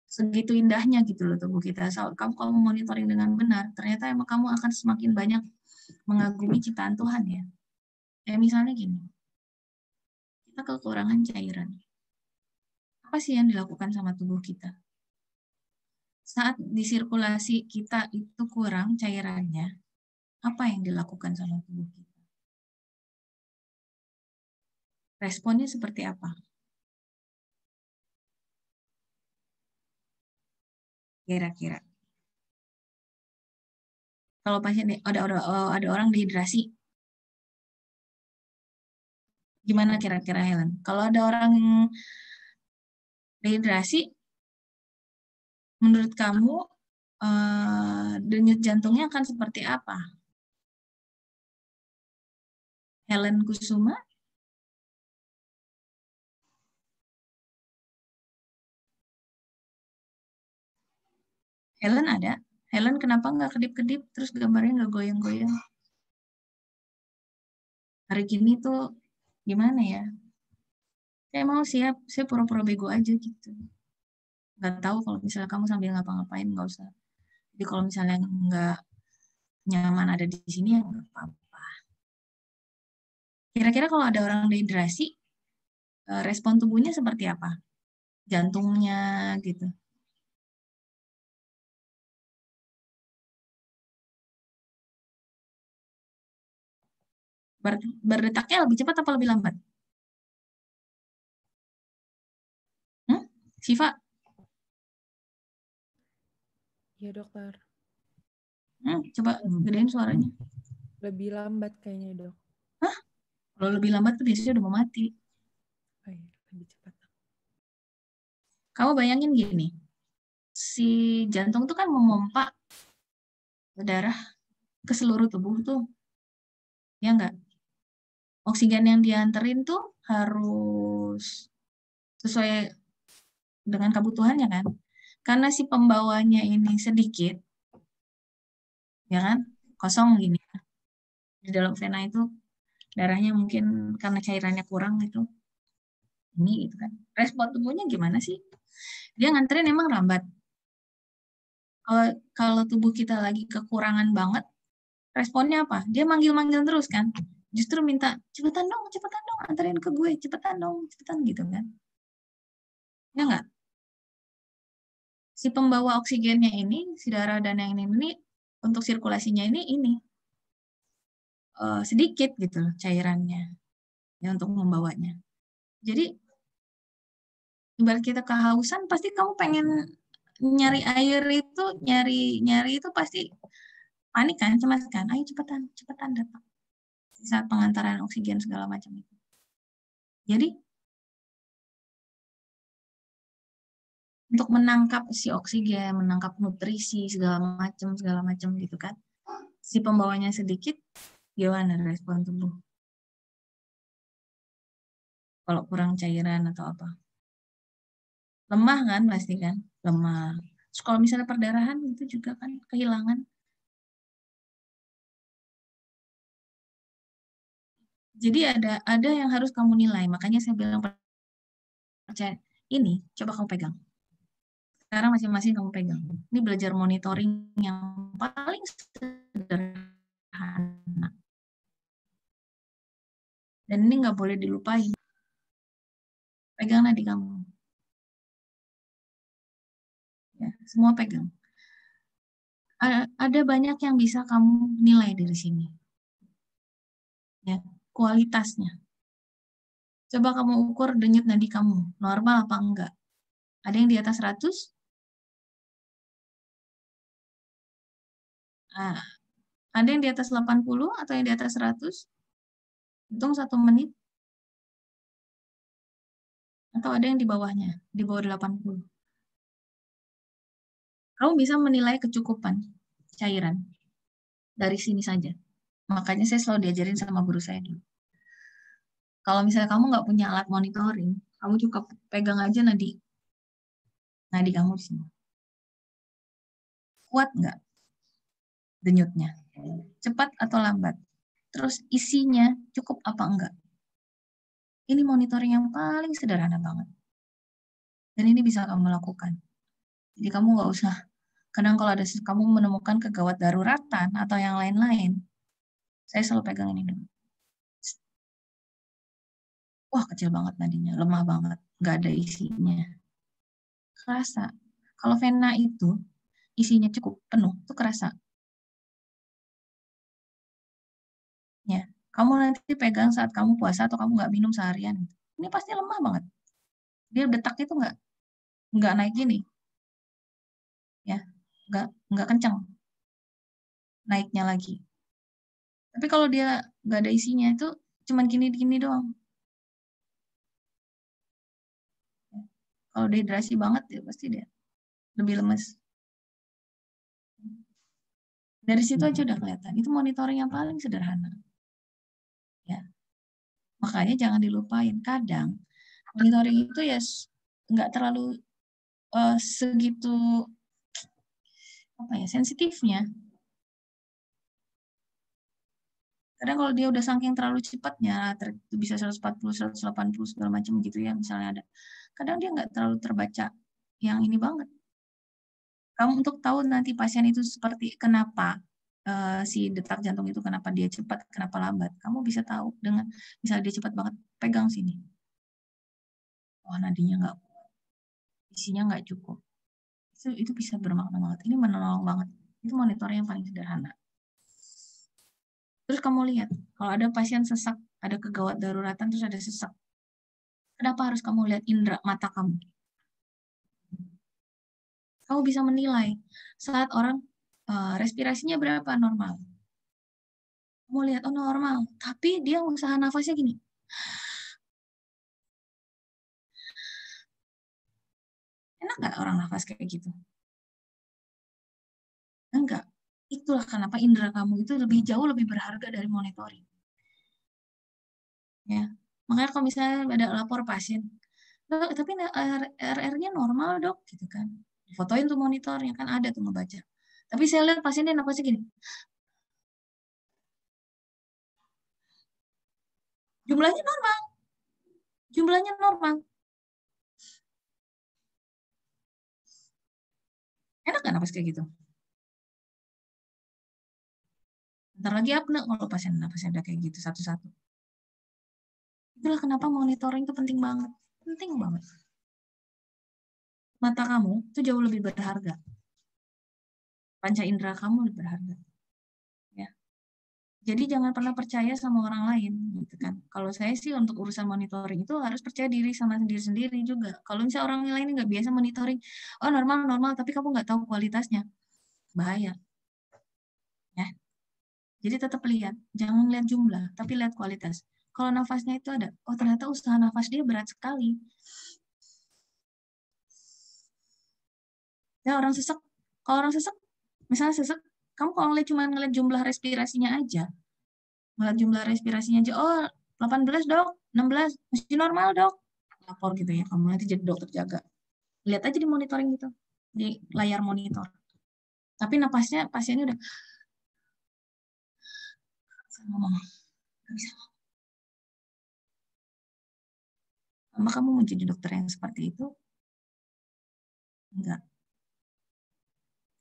segitu indahnya gitu loh tubuh kita. Kamu monitoring dengan benar, ternyata emang kamu akan semakin banyak mengagumi ciptaan Tuhan ya. Kayak misalnya gini, kita kekurangan cairan. Apa sih yang dilakukan sama tubuh kita? Saat disirkulasi kita itu kurang cairannya, apa yang dilakukan sama tubuh kita? Responnya seperti apa? Kira-kira. Kalau pasien ada orang dehidrasi, gimana kira-kira Helen? Kalau ada orang dehidrasi, menurut kamu denyut jantungnya akan seperti apa? Helen Kusuma? Helen ada? Helen kenapa nggak kedip-kedip terus gambarnya nggak goyang-goyang? Hari gini tuh gimana ya? Saya mau siap, saya pura-pura bego aja gitu. Nggak tahu kalau misalnya kamu sambil ngapa-ngapain nggak usah. Jadi kalau misalnya nggak nyaman ada di sini ya nggak apa-apa. Kira-kira kalau ada orang dehidrasi, respon tubuhnya seperti apa? Jantungnya gitu. Berdetaknya lebih cepat apa lebih lambat? Siva? Iya dokter. Coba gedein suaranya. Lebih lambat kayaknya dok. Hah? Kalau lebih lambat tuh biasanya udah mau mati. Oh iya, lebih cepat. Kamu bayangin gini, si jantung tuh kan memompa darah ke seluruh tubuh tuh, ya enggak? Oksigen yang dianterin tuh harus sesuai dengan kebutuhannya kan? Karena si pembawanya ini sedikit, ya kan? Kosong gini. Di dalam vena itu darahnya mungkin karena cairannya kurang gitu. Ini gitu kan. Respon tubuhnya gimana sih? Dia nganterin emang lambat. Kalau tubuh kita lagi kekurangan banget, responnya apa? Dia manggil-manggil terus kan? Justru minta, cepetan dong, anterin ke gue, cepetan dong, cepetan gitu kan? Ya nggak? Si pembawa oksigennya ini, si darah dan yang ini untuk sirkulasinya ini sedikit gitu loh cairannya ya untuk membawanya. Jadi ibarat kita kehausan, pasti kamu pengen nyari air itu, nyari itu pasti panik kan, cemas kan, ayo cepetan datang saat pengantaran oksigen segala macam itu. Jadi untuk menangkap si oksigen, menangkap nutrisi segala macam gitu kan, si pembawanya sedikit, gimana respon tubuh? Kalau kurang cairan atau apa? Lemah kan pasti kan, lemah. Terus kalau misalnya perdarahan itu juga kan kehilangan. Jadi ada yang harus kamu nilai. Makanya saya bilang percaya ini coba kamu pegang. Sekarang masing-masing kamu pegang. Ini belajar monitoring yang paling sederhana. Dan ini nggak boleh dilupain. Pegang nadi kamu. Ya, semua pegang. Ada banyak yang bisa kamu nilai dari sini. Ya, kualitasnya. Coba kamu ukur denyut nadi kamu, normal apa enggak? Ada yang di atas 100? Nah, ada yang di atas 80 atau yang di atas 100? Hitung 1 menit. Atau ada yang di bawahnya, di bawah 80. Kamu bisa menilai kecukupan cairan dari sini saja. Makanya saya selalu diajarin sama guru saya dulu. Kalau misalnya kamu nggak punya alat monitoring, kamu cukup pegang aja nadi kamu di sini. Kuat nggak denyutnya? Cepat atau lambat? Terus isinya cukup apa enggak? Ini monitoring yang paling sederhana banget. Dan ini bisa kamu lakukan. Jadi kamu nggak usah, kadang kalau ada kamu menemukan kegawat daruratan atau yang lain-lain, saya selalu pegang ini dulu. Wah, kecil banget nadinya, lemah banget, nggak ada isinya. Kerasa. Kalau vena itu isinya cukup penuh, itu kerasa. Ya, kamu nanti pegang saat kamu puasa atau kamu nggak minum seharian. Ini pasti lemah banget. Dia detak itu nggak naik gini. Ya, nggak kencang naiknya lagi. Tapi kalau dia nggak ada isinya itu cuman gini doang. Ya. Kalau dehidrasi banget ya pasti dia lebih lemes. Dari situ aja udah kelihatan. Itu monitoring yang paling sederhana. Ya. Makanya jangan dilupain. Kadang monitoring itu ya nggak terlalu segitu sensitifnya. Kadang kalau dia udah saking terlalu cepatnya, bisa 140, 180 segala macam gitu ya, misalnya ada. Kadang dia nggak terlalu terbaca yang ini banget. Kamu untuk tahu nanti pasien itu seperti kenapa, si detak jantung itu kenapa dia cepat, kenapa lambat. Kamu bisa tahu dengan misalnya dia cepat banget, pegang sini. Oh, nadinya nggak kuat, isinya nggak cukup. Itu bisa bermakna banget. Ini menolong banget. Itu monitoring yang paling sederhana. Terus kamu lihat, kalau ada pasien sesak, ada kegawat daruratan, terus ada sesak. Kenapa harus kamu lihat indera mata kamu? Kamu bisa menilai saat orang respirasinya berapa normal. Kamu lihat, oh normal. Tapi dia usaha nafasnya gini. Enak nggak orang nafas kayak gitu? Enggak. Itulah kenapa indera kamu itu jauh lebih berharga dari monitoring. Ya. Makanya kalau misalnya ada lapor pasien, tapi RR-nya normal dok, gitu kan. Fotoin tuh monitornya, kan ada tuh ngebaca. Tapi saya lihat pasiennya napasnya gini. Jumlahnya normal. Jumlahnya normal. Enak nggak napas kayak gitu? Ntar lagi apne kalau pasien napasnya udah kayak gitu satu-satu. Itulah kenapa monitoring itu penting banget. Penting banget. Mata kamu itu jauh lebih berharga. Panca indera kamu lebih berharga. Ya. Jadi jangan pernah percaya sama orang lain, gitu kan. Kalau saya sih untuk urusan monitoring itu harus percaya diri sama sendiri-sendiri juga. Kalau misalnya orang lain nggak biasa monitoring, oh normal, tapi kamu nggak tahu kualitasnya, bahaya. Ya. Jadi tetap lihat, jangan lihat jumlah, tapi lihat kualitas. Kalau nafasnya itu ada, oh ternyata usaha nafas dia berat sekali. Ya orang sesak, kalau orang sesak, misalnya sesak, kamu kalau cuma ngeliat jumlah respirasinya aja, ngeliat jumlah respirasinya aja, oh 18 dok, 16, masih normal dok, lapor gitu ya, kamu nanti jadi dokter jaga. Lihat aja di monitoring gitu, di layar monitor. Tapi napasnya pasiennya udah ngomong, nggak bisa. Apa kamu mau jadi dokter yang seperti itu? Enggak.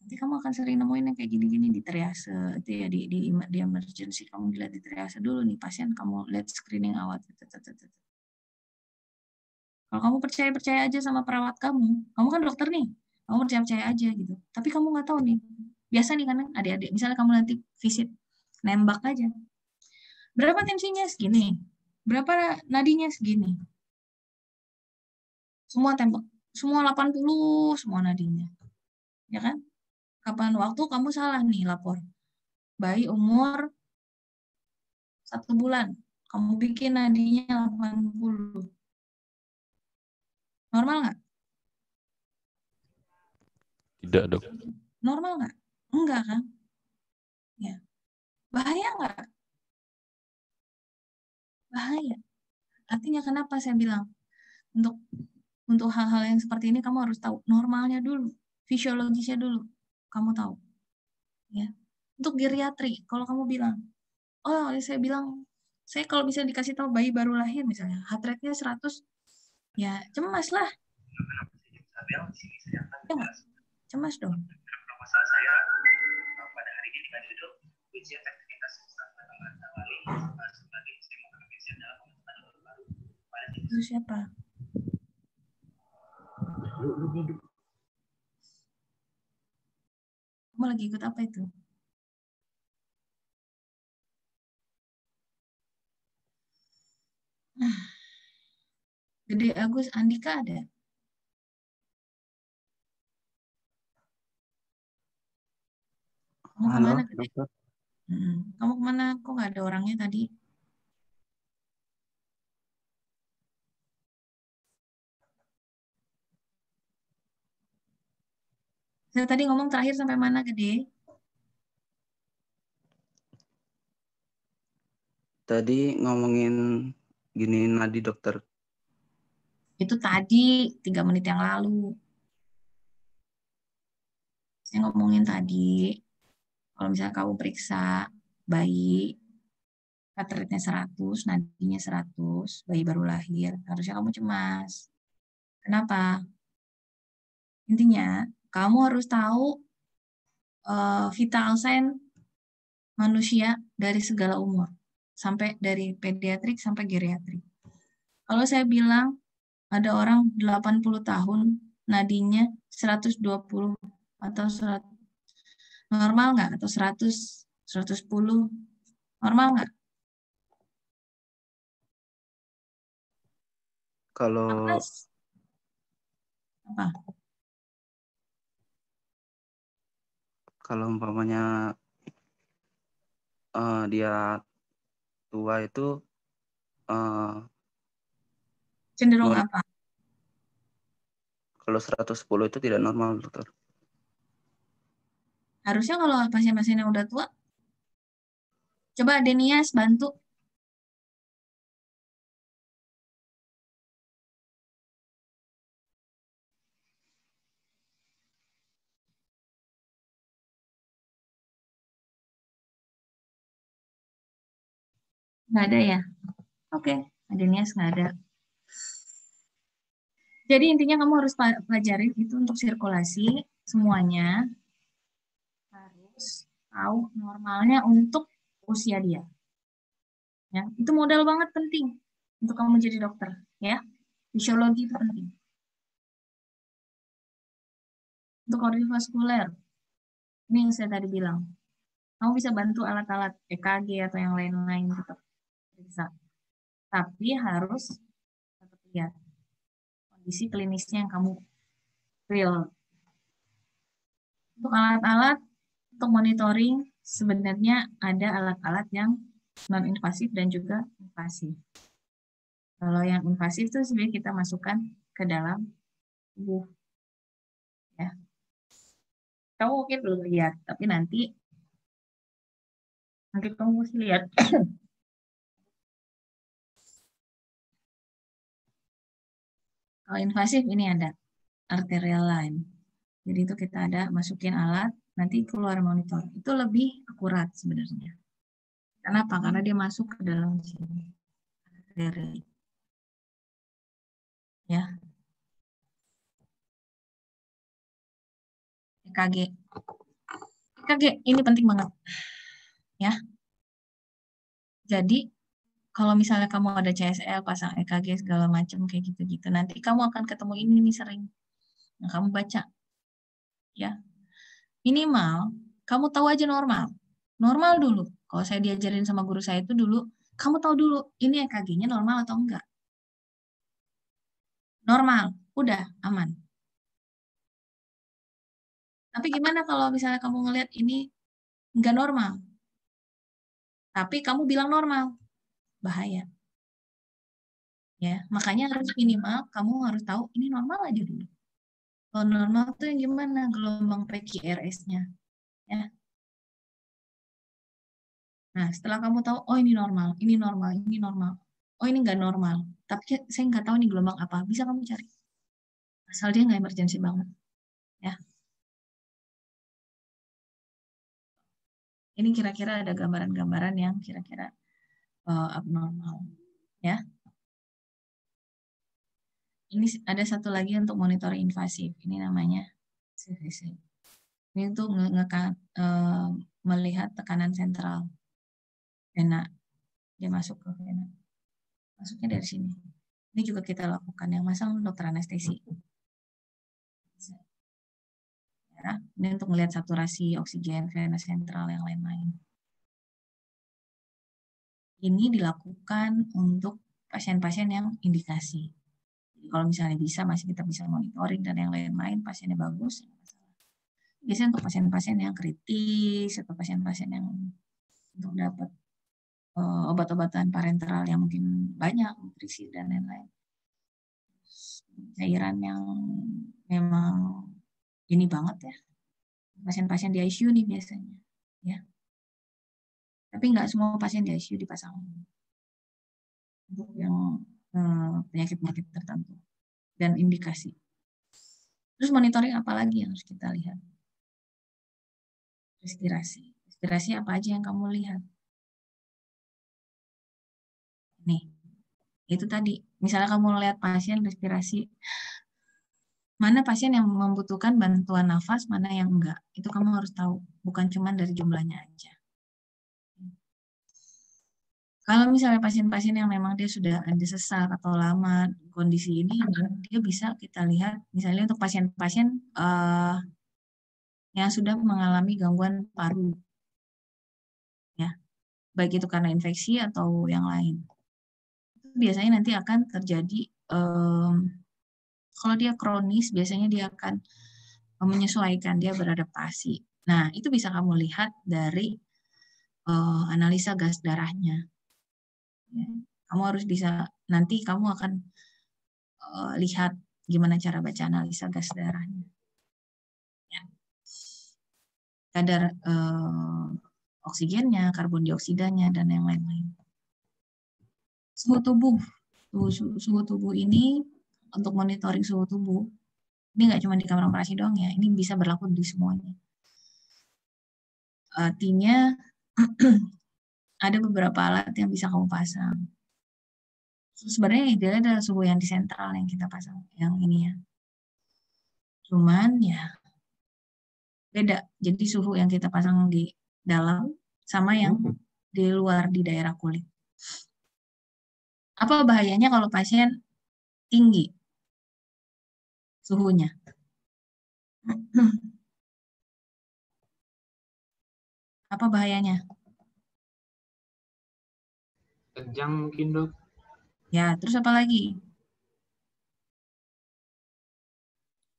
Nanti kamu akan sering nemuin yang kayak gini-gini di triase, itu ya di emergency kamu dilihat di triase dulu nih pasien, kamu lihat screening awal. Kalau kamu percaya aja sama perawat kamu kan dokter nih, kamu percaya aja gitu. Tapi kamu nggak tahu nih, biasa nih kan adik-adik, misalnya kamu nanti visit, nembak aja. Berapa tensinya segini, berapa nadinya segini. Semua tembak, semua 80, semua nadinya. Ya kan? Kapan waktu kamu salah nih lapor. Bayi umur 1 bulan, kamu bikin nadinya 80. Normal nggak? Tidak, dok. Normal nggak? Enggak kan? Ya. Bahaya nggak? Bahaya. Artinya kenapa saya bilang untuk hal-hal yang seperti ini kamu harus tahu normalnya dulu, fisiologisnya dulu. Kamu tahu. Ya. Untuk geriatri, kalau kamu bilang, oh saya bilang, saya kalau bisa dikasih tahu bayi baru lahir misalnya, heart rate-nya 100, ya cemas lah. Ya nggak? Cemas dong. Proposal saya pada hari ini dengan judul ujian efektivitas sebagai demokrasi dalam pembentukan baru pada itu siapa? Kamu lagi ikut apa itu? Gede Agus Andika ada? Kamu Halo, kemana, Gede? dokter. Kamu kemana? Kok nggak ada orangnya tadi? Saya tadi ngomong terakhir sampai mana, Gede? Tadi ngomongin gini nadi dokter. Itu tadi 3 menit yang lalu. Saya ngomongin tadi, kalau misalnya kamu periksa bayi, heart rate-nya 100, nadinya 100, bayi baru lahir, harusnya kamu cemas. Kenapa? Intinya, kamu harus tahu vital sign manusia dari segala umur, sampai dari pediatrik sampai geriatrik. Kalau saya bilang ada orang 80 tahun, nadinya 120 atau 100, normal nggak? Atau 100, 110, normal nggak? Kalau Apa? kalau umpamanya dia tua itu Cenderung apa? Kalau 110 itu tidak normal, dokter. Harusnya kalau pasien-pasien yang udah tua, coba Denias bantu. Nggak ada ya? Oke, Denias nggak ada. Jadi intinya kamu harus pelajarin itu untuk sirkulasi, semuanya harus tahu normalnya untuk usia dia. Ya, itu modal banget penting untuk kamu jadi dokter, ya. Fisiologi itu penting. Untuk kardiovaskuler, ini yang saya tadi bilang, kamu bisa bantu alat-alat EKG atau yang lain-lain tetap bisa. Tapi harus tetap lihat kondisi klinisnya yang kamu real. Untuk alat-alat, untuk monitoring, sebenarnya ada alat-alat yang non-invasif dan juga invasif. Kalau yang invasif itu sebenarnya kita masukkan ke dalam tubuh. Ya. Kamu mungkin belum lihat, tapi nanti kamu mesti lihat. Kalau invasif ini ada arterial line. Jadi itu kita ada masukin alat, nanti keluar monitor. Itu lebih akurat sebenarnya. Kenapa? Karena dia masuk ke dalam sini. Arteri. Ya. EKG. EKG ini penting banget. Ya. Jadi kalau misalnya kamu ada CSL, pasang EKG segala macam kayak gitu-gitu, nanti kamu akan ketemu ini nih sering. Nah, kamu baca. Ya. Minimal kamu tahu aja normal. Normal dulu. Kalau saya diajarin sama guru saya itu dulu, kamu tahu dulu ini EKG-nya normal atau enggak. Normal, udah aman. Tapi gimana kalau misalnya kamu ngelihat ini enggak normal? Tapi kamu bilang normal. Bahaya. Ya, makanya harus minimal kamu harus tahu ini normal aja dulu. Kalau normal tuh yang gimana? Gelombang PQRS-nya. Ya. Nah, setelah kamu tahu, oh ini normal, ini normal, ini normal. Oh ini nggak normal. Tapi saya nggak tahu nih gelombang apa. Bisa kamu cari. Asal dia nggak emergency banget. Ya. Ini kira-kira ada gambaran-gambaran yang kira-kira abnormal. Ya. Ini ada satu lagi untuk monitoring invasif. Ini namanya CVC. Ini untuk melihat tekanan sentral vena. Dia masuk ke vena. Masuknya dari sini. Ini juga kita lakukan. Yang masang dokter anestesi. Ya, ini untuk melihat saturasi oksigen, vena sentral, yang lain-lain. Ini dilakukan untuk pasien-pasien yang indikasi. Jadi kalau misalnya bisa, masih kita bisa monitoring dan yang lain-lain, pasiennya bagus. Biasanya untuk pasien-pasien yang kritis atau pasien-pasien yang untuk dapat obat-obatan parenteral yang mungkin banyak, nutrisi dan lain-lain. Cairan yang memang ini banget ya. Pasien-pasien di ICU nih biasanya. Ya. Tapi nggak semua pasien di ICU dipasang. Untuk yang penyakit-penyakit tertentu. Dan indikasi. Terus monitoring apa lagi yang harus kita lihat? Respirasi. Respirasi apa aja yang kamu lihat? Nih, itu tadi. Misalnya kamu lihat pasien respirasi, mana pasien yang membutuhkan bantuan nafas, mana yang enggak. Itu kamu harus tahu. Bukan cuma dari jumlahnya aja. Kalau misalnya pasien-pasien yang memang dia sudah ada sesak atau lama kondisi ini, dia bisa kita lihat misalnya untuk pasien-pasien yang sudah mengalami gangguan paru, ya, baik itu karena infeksi atau yang lain. Biasanya nanti akan terjadi kalau dia kronis, biasanya dia akan menyesuaikan, dia beradaptasi. Nah, itu bisa kamu lihat dari analisa gas darahnya. Ya, kamu harus bisa, nanti kamu akan lihat gimana cara baca analisa gas darahnya. Ya. Kadar oksigennya, karbon dioksidanya, dan yang lain-lain. Suhu tubuh. Suhu tubuh ini untuk monitoring suhu tubuh, ini nggak cuma di kamar operasi doang ya, ini bisa berlaku di semuanya. Artinya ada beberapa alat yang bisa kamu pasang. Sebenarnya idealnya adalah suhu yang di sentral yang kita pasang, yang ini ya. Cuman ya beda. Jadi suhu yang kita pasang di dalam sama yang di luar di daerah kulit. Apa bahayanya kalau pasien tinggi suhunya? Apa bahayanya? Kejang mungkin, Dok. Ya, terus apa lagi?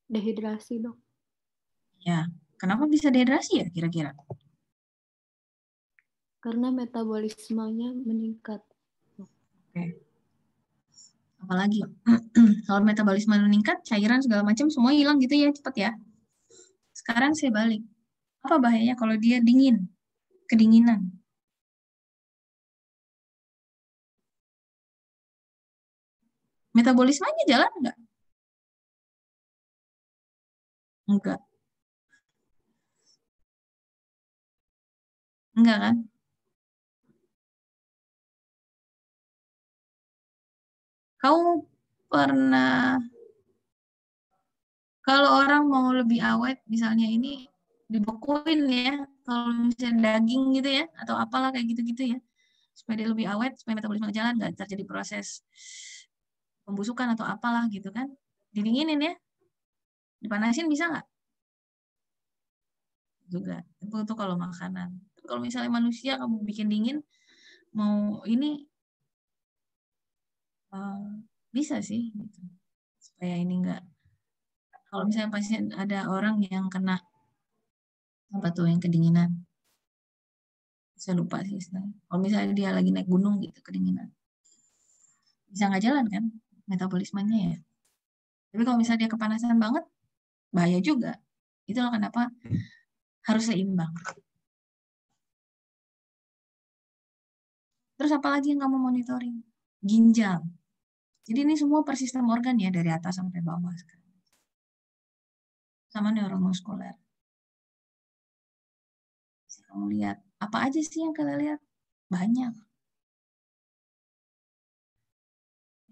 Dehidrasi, Dok. Ya, kenapa bisa dehidrasi ya kira-kira? Karena metabolismenya meningkat. Oke. Apalagi kalau metabolisme meningkat, cairan segala macam semua hilang gitu ya, cepat ya. Sekarang saya balik. Apa bahayanya kalau dia dingin? Kedinginan. Metabolismenya jalan nggak? Enggak. Enggak kan? Kamu pernah, kalau orang mau lebih awet, misalnya ini dibekuin ya, kalau misalnya daging gitu ya, atau apalah kayak gitu-gitu ya, supaya dia lebih awet, supaya metabolisme jalan, nggak terjadi proses pembusukan atau apalah gitu kan, didinginin ya, dipanasin bisa nggak? Juga, itu kalau makanan. Kalau misalnya manusia kamu bikin dingin, mau ini bisa sih, gitu. Supaya ini enggak. Kalau misalnya pasien ada orang yang kena apa tuh yang kedinginan, saya lupa sih istilahnya. Kalau misalnya dia lagi naik gunung gitu kedinginan, bisa nggak jalan kan metabolismenya ya. Tapi kalau misalnya dia kepanasan banget, bahaya juga. Itulah kenapa harus seimbang. Terus apa lagi yang kamu monitoring? Ginjal. Jadi ini semua per sistem organ ya, dari atas sampai bawah sekarang. Sama neuromuskuler. Bisa kamu lihat. Apa aja sih yang kalian lihat? Banyak.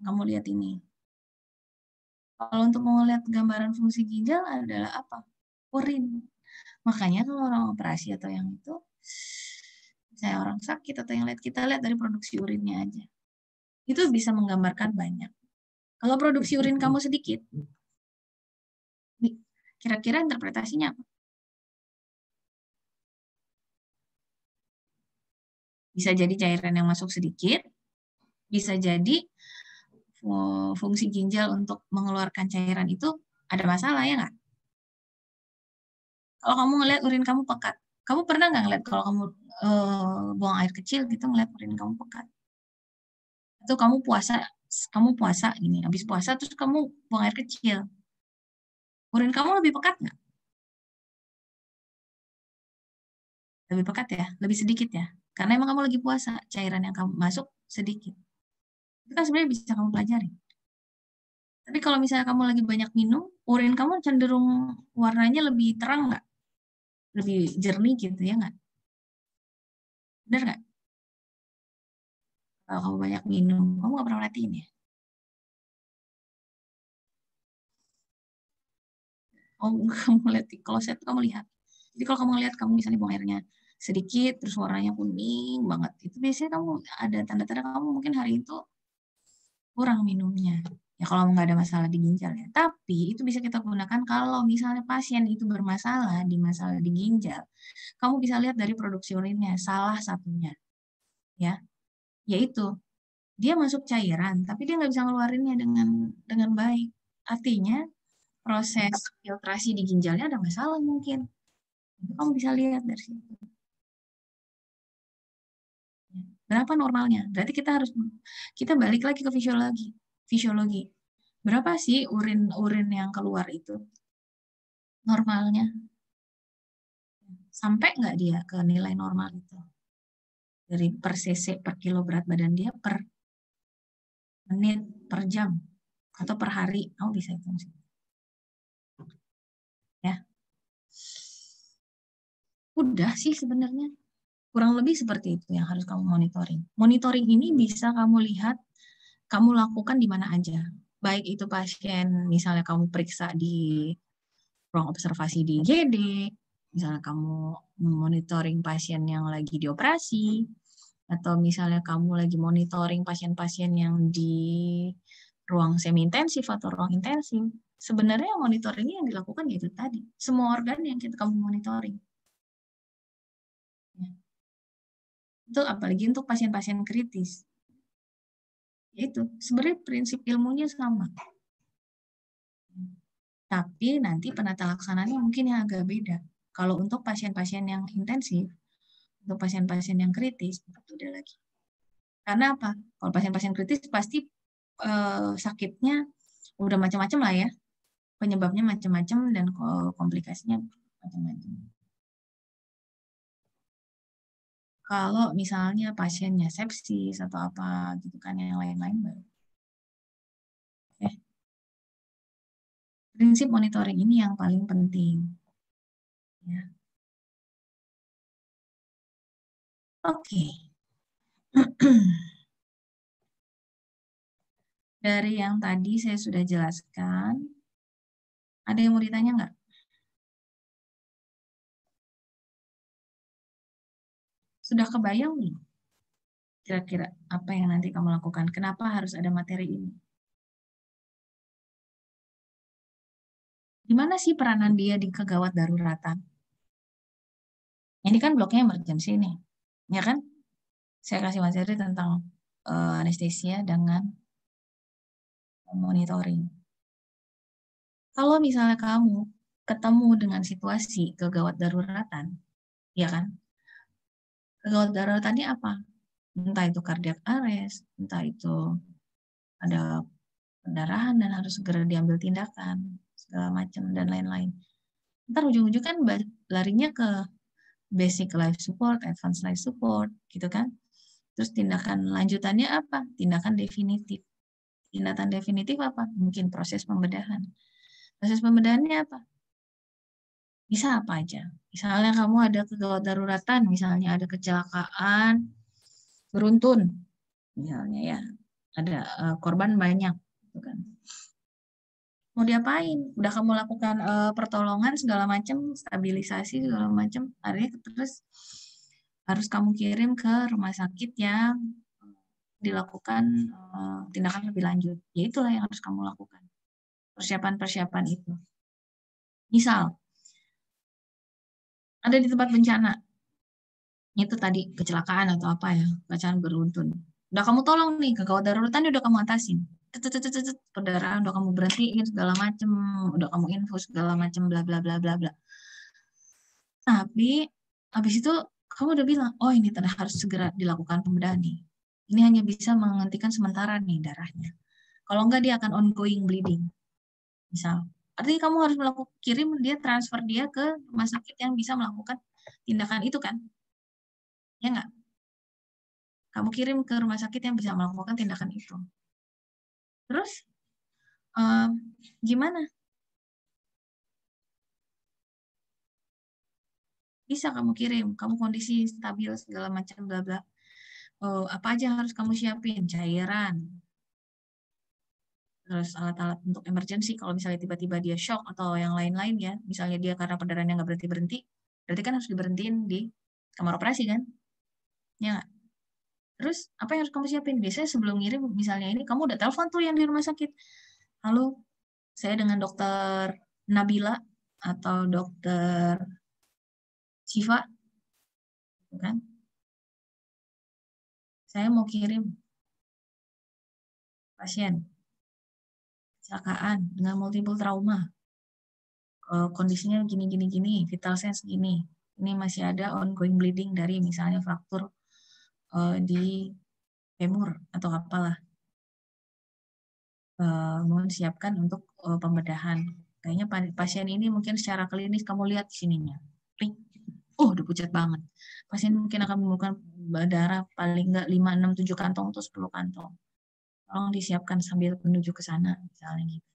Kamu lihat ini. Kalau untuk melihat gambaran fungsi ginjal adalah apa? Urin. Makanya kalau orang operasi atau yang itu, misalnya orang sakit atau yang lihat, kita lihat dari produksi urinnya aja. Itu bisa menggambarkan banyak. Kalau produksi urin kamu sedikit, kira-kira interpretasinya apa? Bisa jadi cairan yang masuk sedikit, bisa jadi fungsi ginjal untuk mengeluarkan cairan itu ada masalah ya nggak? Kalau kamu ngeliat urin kamu pekat, kamu pernah nggak ngeliat kalau kamu buang air kecil gitu ngeliat urin kamu pekat? Atau kamu puasa gini, habis puasa terus kamu buang air kecil, urin kamu lebih pekat nggak? Lebih pekat ya, lebih sedikit ya, karena emang kamu lagi puasa, cairan yang kamu masuk sedikit. Itu kan sebenarnya bisa kamu pelajari. Tapi kalau misalnya kamu lagi banyak minum, urin kamu cenderung warnanya lebih terang nggak? Lebih jernih gitu ya nggak? Bener nggak? Kalau kamu banyak minum, kamu nggak pernah perhatiin ya? Kamu lihat di kloset, kamu lihat. Jadi kalau kamu lihat, kamu misalnya buang airnya sedikit terus warnanya kuning banget, itu biasanya kamu ada tanda-tanda kamu mungkin hari itu kurang minumnya. Ya kalau nggak ada masalah di ginjal ya. Tapi itu bisa kita gunakan kalau misalnya pasien itu bermasalah di ginjal. Kamu bisa lihat dari produksi urinnya, salah satunya. Ya, yaitu dia masuk cairan, tapi dia nggak bisa ngeluarinnya dengan baik. Artinya proses filtrasi di ginjalnya ada masalah mungkin. Itu kamu bisa lihat dari situ. Berapa normalnya? Berarti kita balik lagi ke fisiologi. Berapa sih urin yang keluar itu normalnya? Sampai nggak dia ke nilai normal itu? Dari per cc per kilo berat badan dia per menit, per jam, atau per hari, kamu bisa hitung sih. Ya. Udah sih sebenarnya. Kurang lebih seperti itu yang harus kamu monitoring. Monitoring ini bisa kamu lihat, kamu lakukan di mana aja. Baik itu pasien, misalnya kamu periksa di ruang observasi di IGD, misalnya kamu monitoring pasien yang lagi dioperasi, atau misalnya kamu lagi monitoring pasien-pasien yang di ruang semi-intensif atau ruang intensif. Sebenarnya monitoringnya yang dilakukan yaitu tadi. Semua organ yang kamu monitoring. Itu apalagi untuk pasien-pasien kritis. Itu sebenarnya prinsip ilmunya sama. Tapi nanti penata laksananya mungkin yang agak beda. Kalau untuk pasien-pasien yang intensif, untuk pasien-pasien yang kritis, beda lagi. Karena apa? Kalau pasien-pasien kritis pasti sakitnya udah macam-macam lah ya. Penyebabnya macam-macam dan komplikasinya macam-macam. Kalau misalnya pasiennya sepsis atau apa gitu kan yang lain-lain baru. Oke. Prinsip monitoring ini yang paling penting. Ya. Oke. Dari yang tadi saya sudah jelaskan, ada yang mau ditanya nggak? Sudah kebayang belum? Kira-kira apa yang nanti kamu lakukan? Kenapa harus ada materi ini? Gimana sih peranan dia di kegawat daruratan? Ini kan bloknya emergency nih, ya kan? Saya kasih materi tentang anestesia dengan monitoring. Kalau misalnya kamu ketemu dengan situasi kegawat daruratan, ya kan? Kegawat daruratannya apa? Entah itu cardiac arrest, entah itu ada pendarahan dan harus segera diambil tindakan, segala macam dan lain-lain. Ntar ujung-ujung kan larinya ke basic life support, advanced life support, gitu kan? Terus tindakan lanjutannya apa? Tindakan definitif. Tindakan definitif apa? Mungkin proses pembedahan. Proses pembedahannya apa? Bisa apa aja. Misalnya kamu ada kegawat daruratan, misalnya ada kecelakaan beruntun, misalnya ya, ada korban banyak, gitu kan. Mau diapain? Udah kamu lakukan pertolongan segala macam, stabilisasi segala macam, akhirnya terus harus kamu kirim ke rumah sakit yang dilakukan tindakan lebih lanjut. Ya itulah yang harus kamu lakukan. Persiapan-persiapan itu. Misal, ada di tempat bencana. Itu tadi kecelakaan atau apa ya, kecelakaan beruntun. Udah kamu tolong nih, kegawat daruratan udah kamu atasin. Perdarahan udah kamu berhentiin segala macem, udah kamu infus segala macem, bla bla bla bla bla. Tapi habis itu kamu udah bilang, oh ini harus segera dilakukan pembedahan nih. Ini hanya bisa menghentikan sementara nih darahnya. Kalau enggak dia akan ongoing bleeding. Misal, artinya kamu harus kirim dia, transfer dia ke rumah sakit yang bisa melakukan tindakan itu kan? Ya enggak? Kamu kirim ke rumah sakit yang bisa melakukan tindakan itu. Terus, gimana? Bisa kamu kirim, kamu kondisi stabil segala macam bla bla. Apa aja yang harus kamu siapin? Cairan, terus alat-alat untuk emergency kalau misalnya tiba-tiba dia shock atau yang lain-lain ya, misalnya dia karena perdarahannya nggak berhenti-berhenti, berarti kan harus diberhentiin di kamar operasi kan? Ya nggak? Terus apa yang harus kamu siapin? Biasanya sebelum ngirim, misalnya ini kamu udah telepon tuh yang di rumah sakit. Halo, saya dengan dokter Nabila atau dokter Siva, kan? Saya mau kirim pasien kecelakaan dengan multiple trauma. Kondisinya gini, vital signs gini. Ini masih ada ongoing bleeding dari misalnya fraktur di femur atau apalah. Mohon siapkan untuk pembedahan. Kayaknya pasien ini mungkin secara klinis kamu lihat di sininya. Udah pucat banget. Pasien mungkin akan memerlukan darah paling enggak 5, 6, 7 kantong atau 10 kantong. Tolong disiapkan sambil menuju ke sana, misalnya gitu.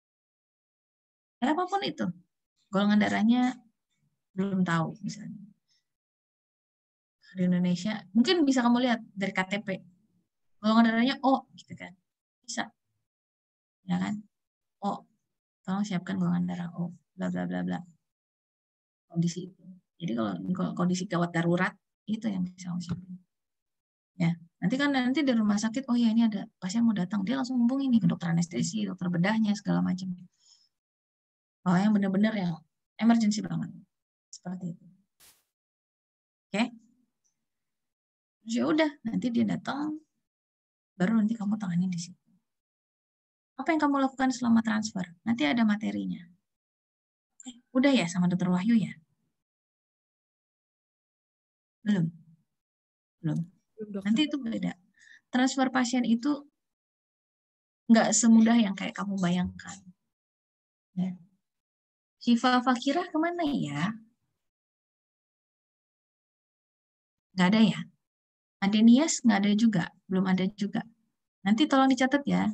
Apapun itu. Golongan darahnya belum tahu, misalnya. Di Indonesia, mungkin bisa kamu lihat dari KTP. Golongan darahnya O, gitu kan. Bisa. Ya kan? O. Tolong siapkan golongan darah O. Bla, bla, bla, bla. Kondisi itu. Jadi kalau kondisi gawat darurat, itu yang bisa kamu siapin. Ya, nanti di rumah sakit, oh ya ini ada pasien mau datang, dia langsung hubungi nih ke dokter anestesi, dokter bedahnya, segala macam. Oh, yang benar-benar ya emergency banget. Seperti itu. Oke? Terus ya udah, nanti dia datang, baru nanti kamu tangani di situ. Apa yang kamu lakukan selama transfer? Nanti ada materinya. Oke, udah ya sama dokter Wahyu ya? Belum. Nanti itu beda. Transfer pasien itu nggak semudah yang kayak kamu bayangkan. Ya. Syifa Fakirah kemana ya? Nggak ada ya? Adenias nggak ada juga? Belum ada juga. Nanti tolong dicatat ya.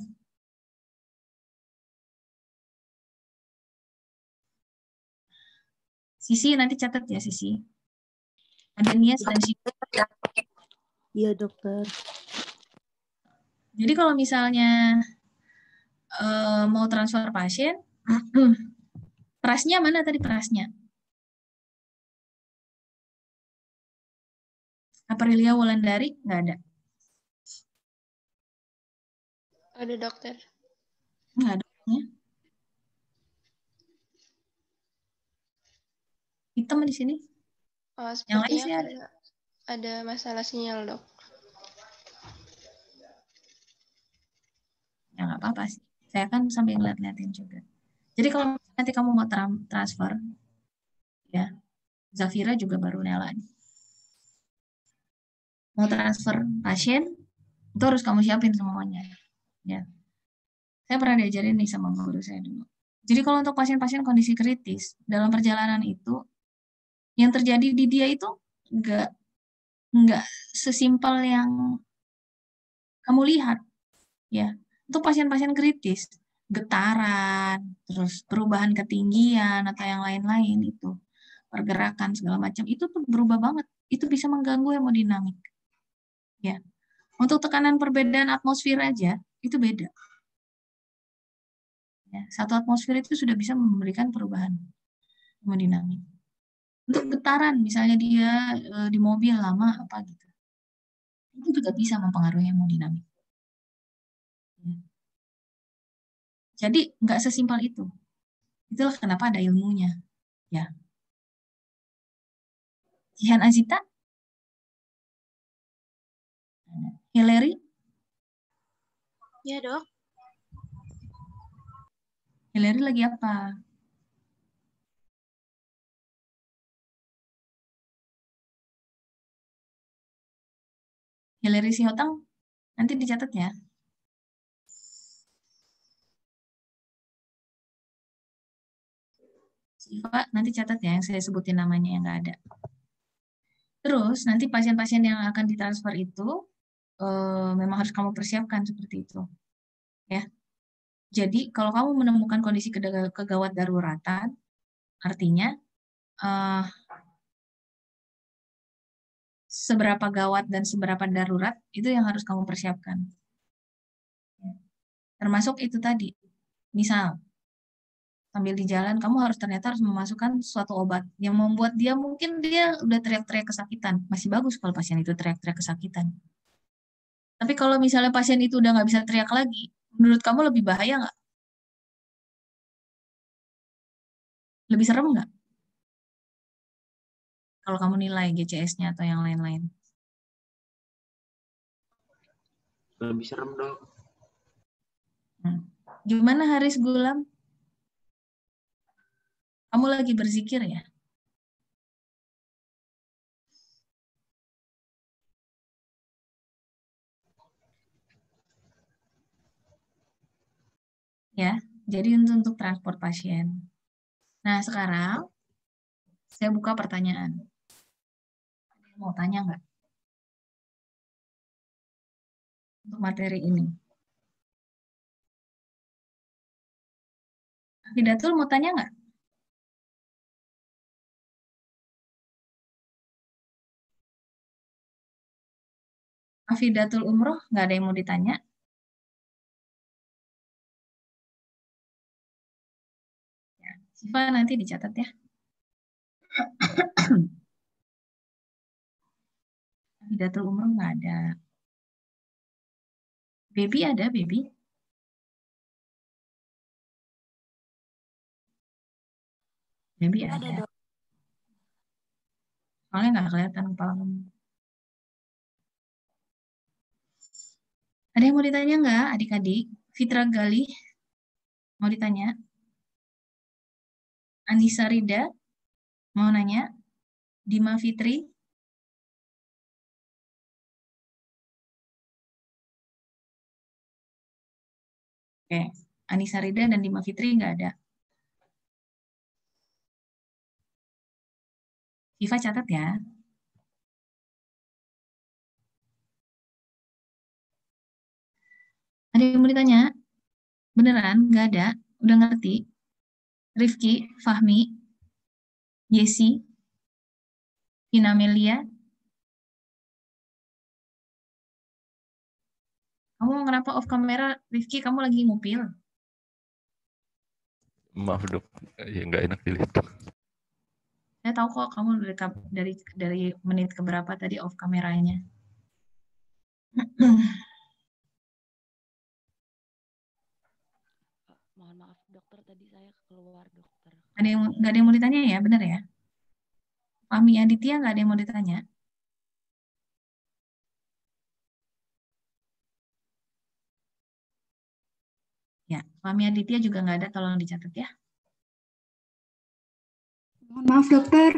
Sisi nanti catat ya Sisi. Adenias dan Syifa. Iya dokter. Jadi kalau misalnya mau transfer pasien, prasnya mana tadi prasnya? Aprilia Wulandari nggak ada. Ada dokter. Nggak ada. Ya. Hitam di sini. Yang lain sih ada masalah sinyal dok. Ya nggak apa-apa sih. Saya kan sambil ngeliat-liatin juga. Jadi kalau nanti kamu mau transfer, ya Zafira juga baru Nela. Mau transfer pasien, itu harus kamu siapin semuanya. Ya. Saya pernah diajarin nih sama guru saya dulu. Jadi kalau untuk pasien-pasien kondisi kritis, dalam perjalanan itu, yang terjadi di dia itu nggak sesimpel yang kamu lihat. Ya, untuk pasien-pasien kritis, getaran, terus perubahan ketinggian atau yang lain-lain itu, pergerakan segala macam itu tuh berubah banget. Itu bisa mengganggu hemodinamik. Ya. Untuk tekanan perbedaan atmosfer aja itu beda. Ya, satu atmosfer itu sudah bisa memberikan perubahan hemodinamik. Untuk getaran, misalnya dia di mobil lama apa gitu, itu juga bisa mempengaruhi hemodinamik. Ya. Jadi nggak sesimpel itu. Itulah kenapa ada ilmunya. Ya. Jihan Azita? Hillary? Ya dok. Hillary lagi apa? Hillary Sihotang? Nanti dicatat ya. Siva, nanti catat ya yang saya sebutin namanya yang nggak ada. Terus nanti pasien-pasien yang akan ditransfer itu memang harus kamu persiapkan seperti itu. Ya. Jadi kalau kamu menemukan kondisi kegawat daruratan, artinya seberapa gawat dan seberapa darurat itu yang harus kamu persiapkan. Ya. Termasuk itu tadi. Misal, Sambil di jalan, kamu ternyata harus memasukkan suatu obat yang membuat dia mungkin dia udah teriak-teriak kesakitan. Masih bagus kalau pasien itu teriak-teriak kesakitan. Tapi kalau misalnya pasien itu udah nggak bisa teriak lagi, menurut kamu lebih bahaya nggak? Lebih serem nggak? Kalau kamu nilai GCS-nya atau yang lain-lain. Lebih serem, Dok. Gimana Haris Gulam? Kamu lagi berzikir ya? Ya, jadi untuk transport pasien. Nah, sekarang saya buka pertanyaan. Ada yang mau tanya nggak? Untuk materi ini. Fidatul mau tanya nggak? Afidatul Umroh, nggak ada yang mau ditanya? Ya, Siva nanti dicatat ya. Afidatul Umroh nggak ada. Baby ada, Baby? Baby ada. Soalnya nggak kelihatan kepala kamu. Ada yang mau ditanya nggak, adik-adik? Fitra Galih, mau ditanya? Anissa Rida, mau nanya? Dima Fitri? Oke, Anissa Rida dan Dima Fitri nggak ada. Viva catat ya. Ada yang mau ditanya? Beneran? Nggak ada? Udah ngerti? Rifki, Fahmi, Yesi, Vina Melia. Kamu kenapa off kamera, Rifki? Kamu lagi ngupil? Maaf dok, ya nggak enak dilihat. Saya tahu kok kamu dari menit keberapa tadi off kameranya. Mohon maaf dokter, tadi saya keluar dokter. Nggak ada yang mau ditanya ya, benar ya? Fahmi Aditya nggak ada yang mau ditanya? Ya, Fahmi Aditya juga nggak ada, tolong dicatat ya. Mohon maaf dokter.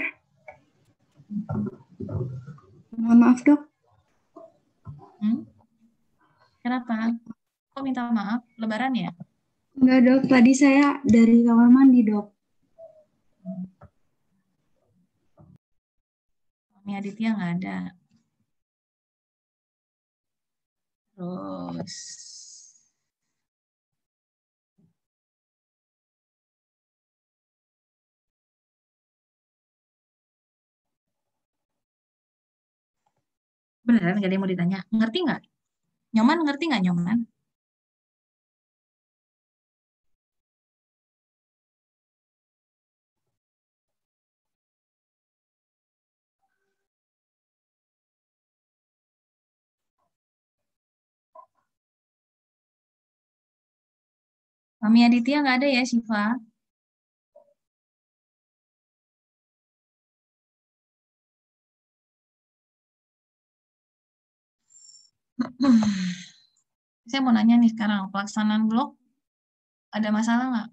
Mohon maaf dok. Kenapa? Kok minta maaf? Lebaran ya? Enggak dok, tadi saya dari kamar mandi dok. Fahmi Aditya nggak ada. Terus beneran nggak ada yang mau ditanya? Ngerti nggak? Nyoman ngerti nggak Nyoman? Fahmi Aditya nggak ada ya, Siva? Saya mau nanya nih sekarang, pelaksanaan blog ada masalah nggak?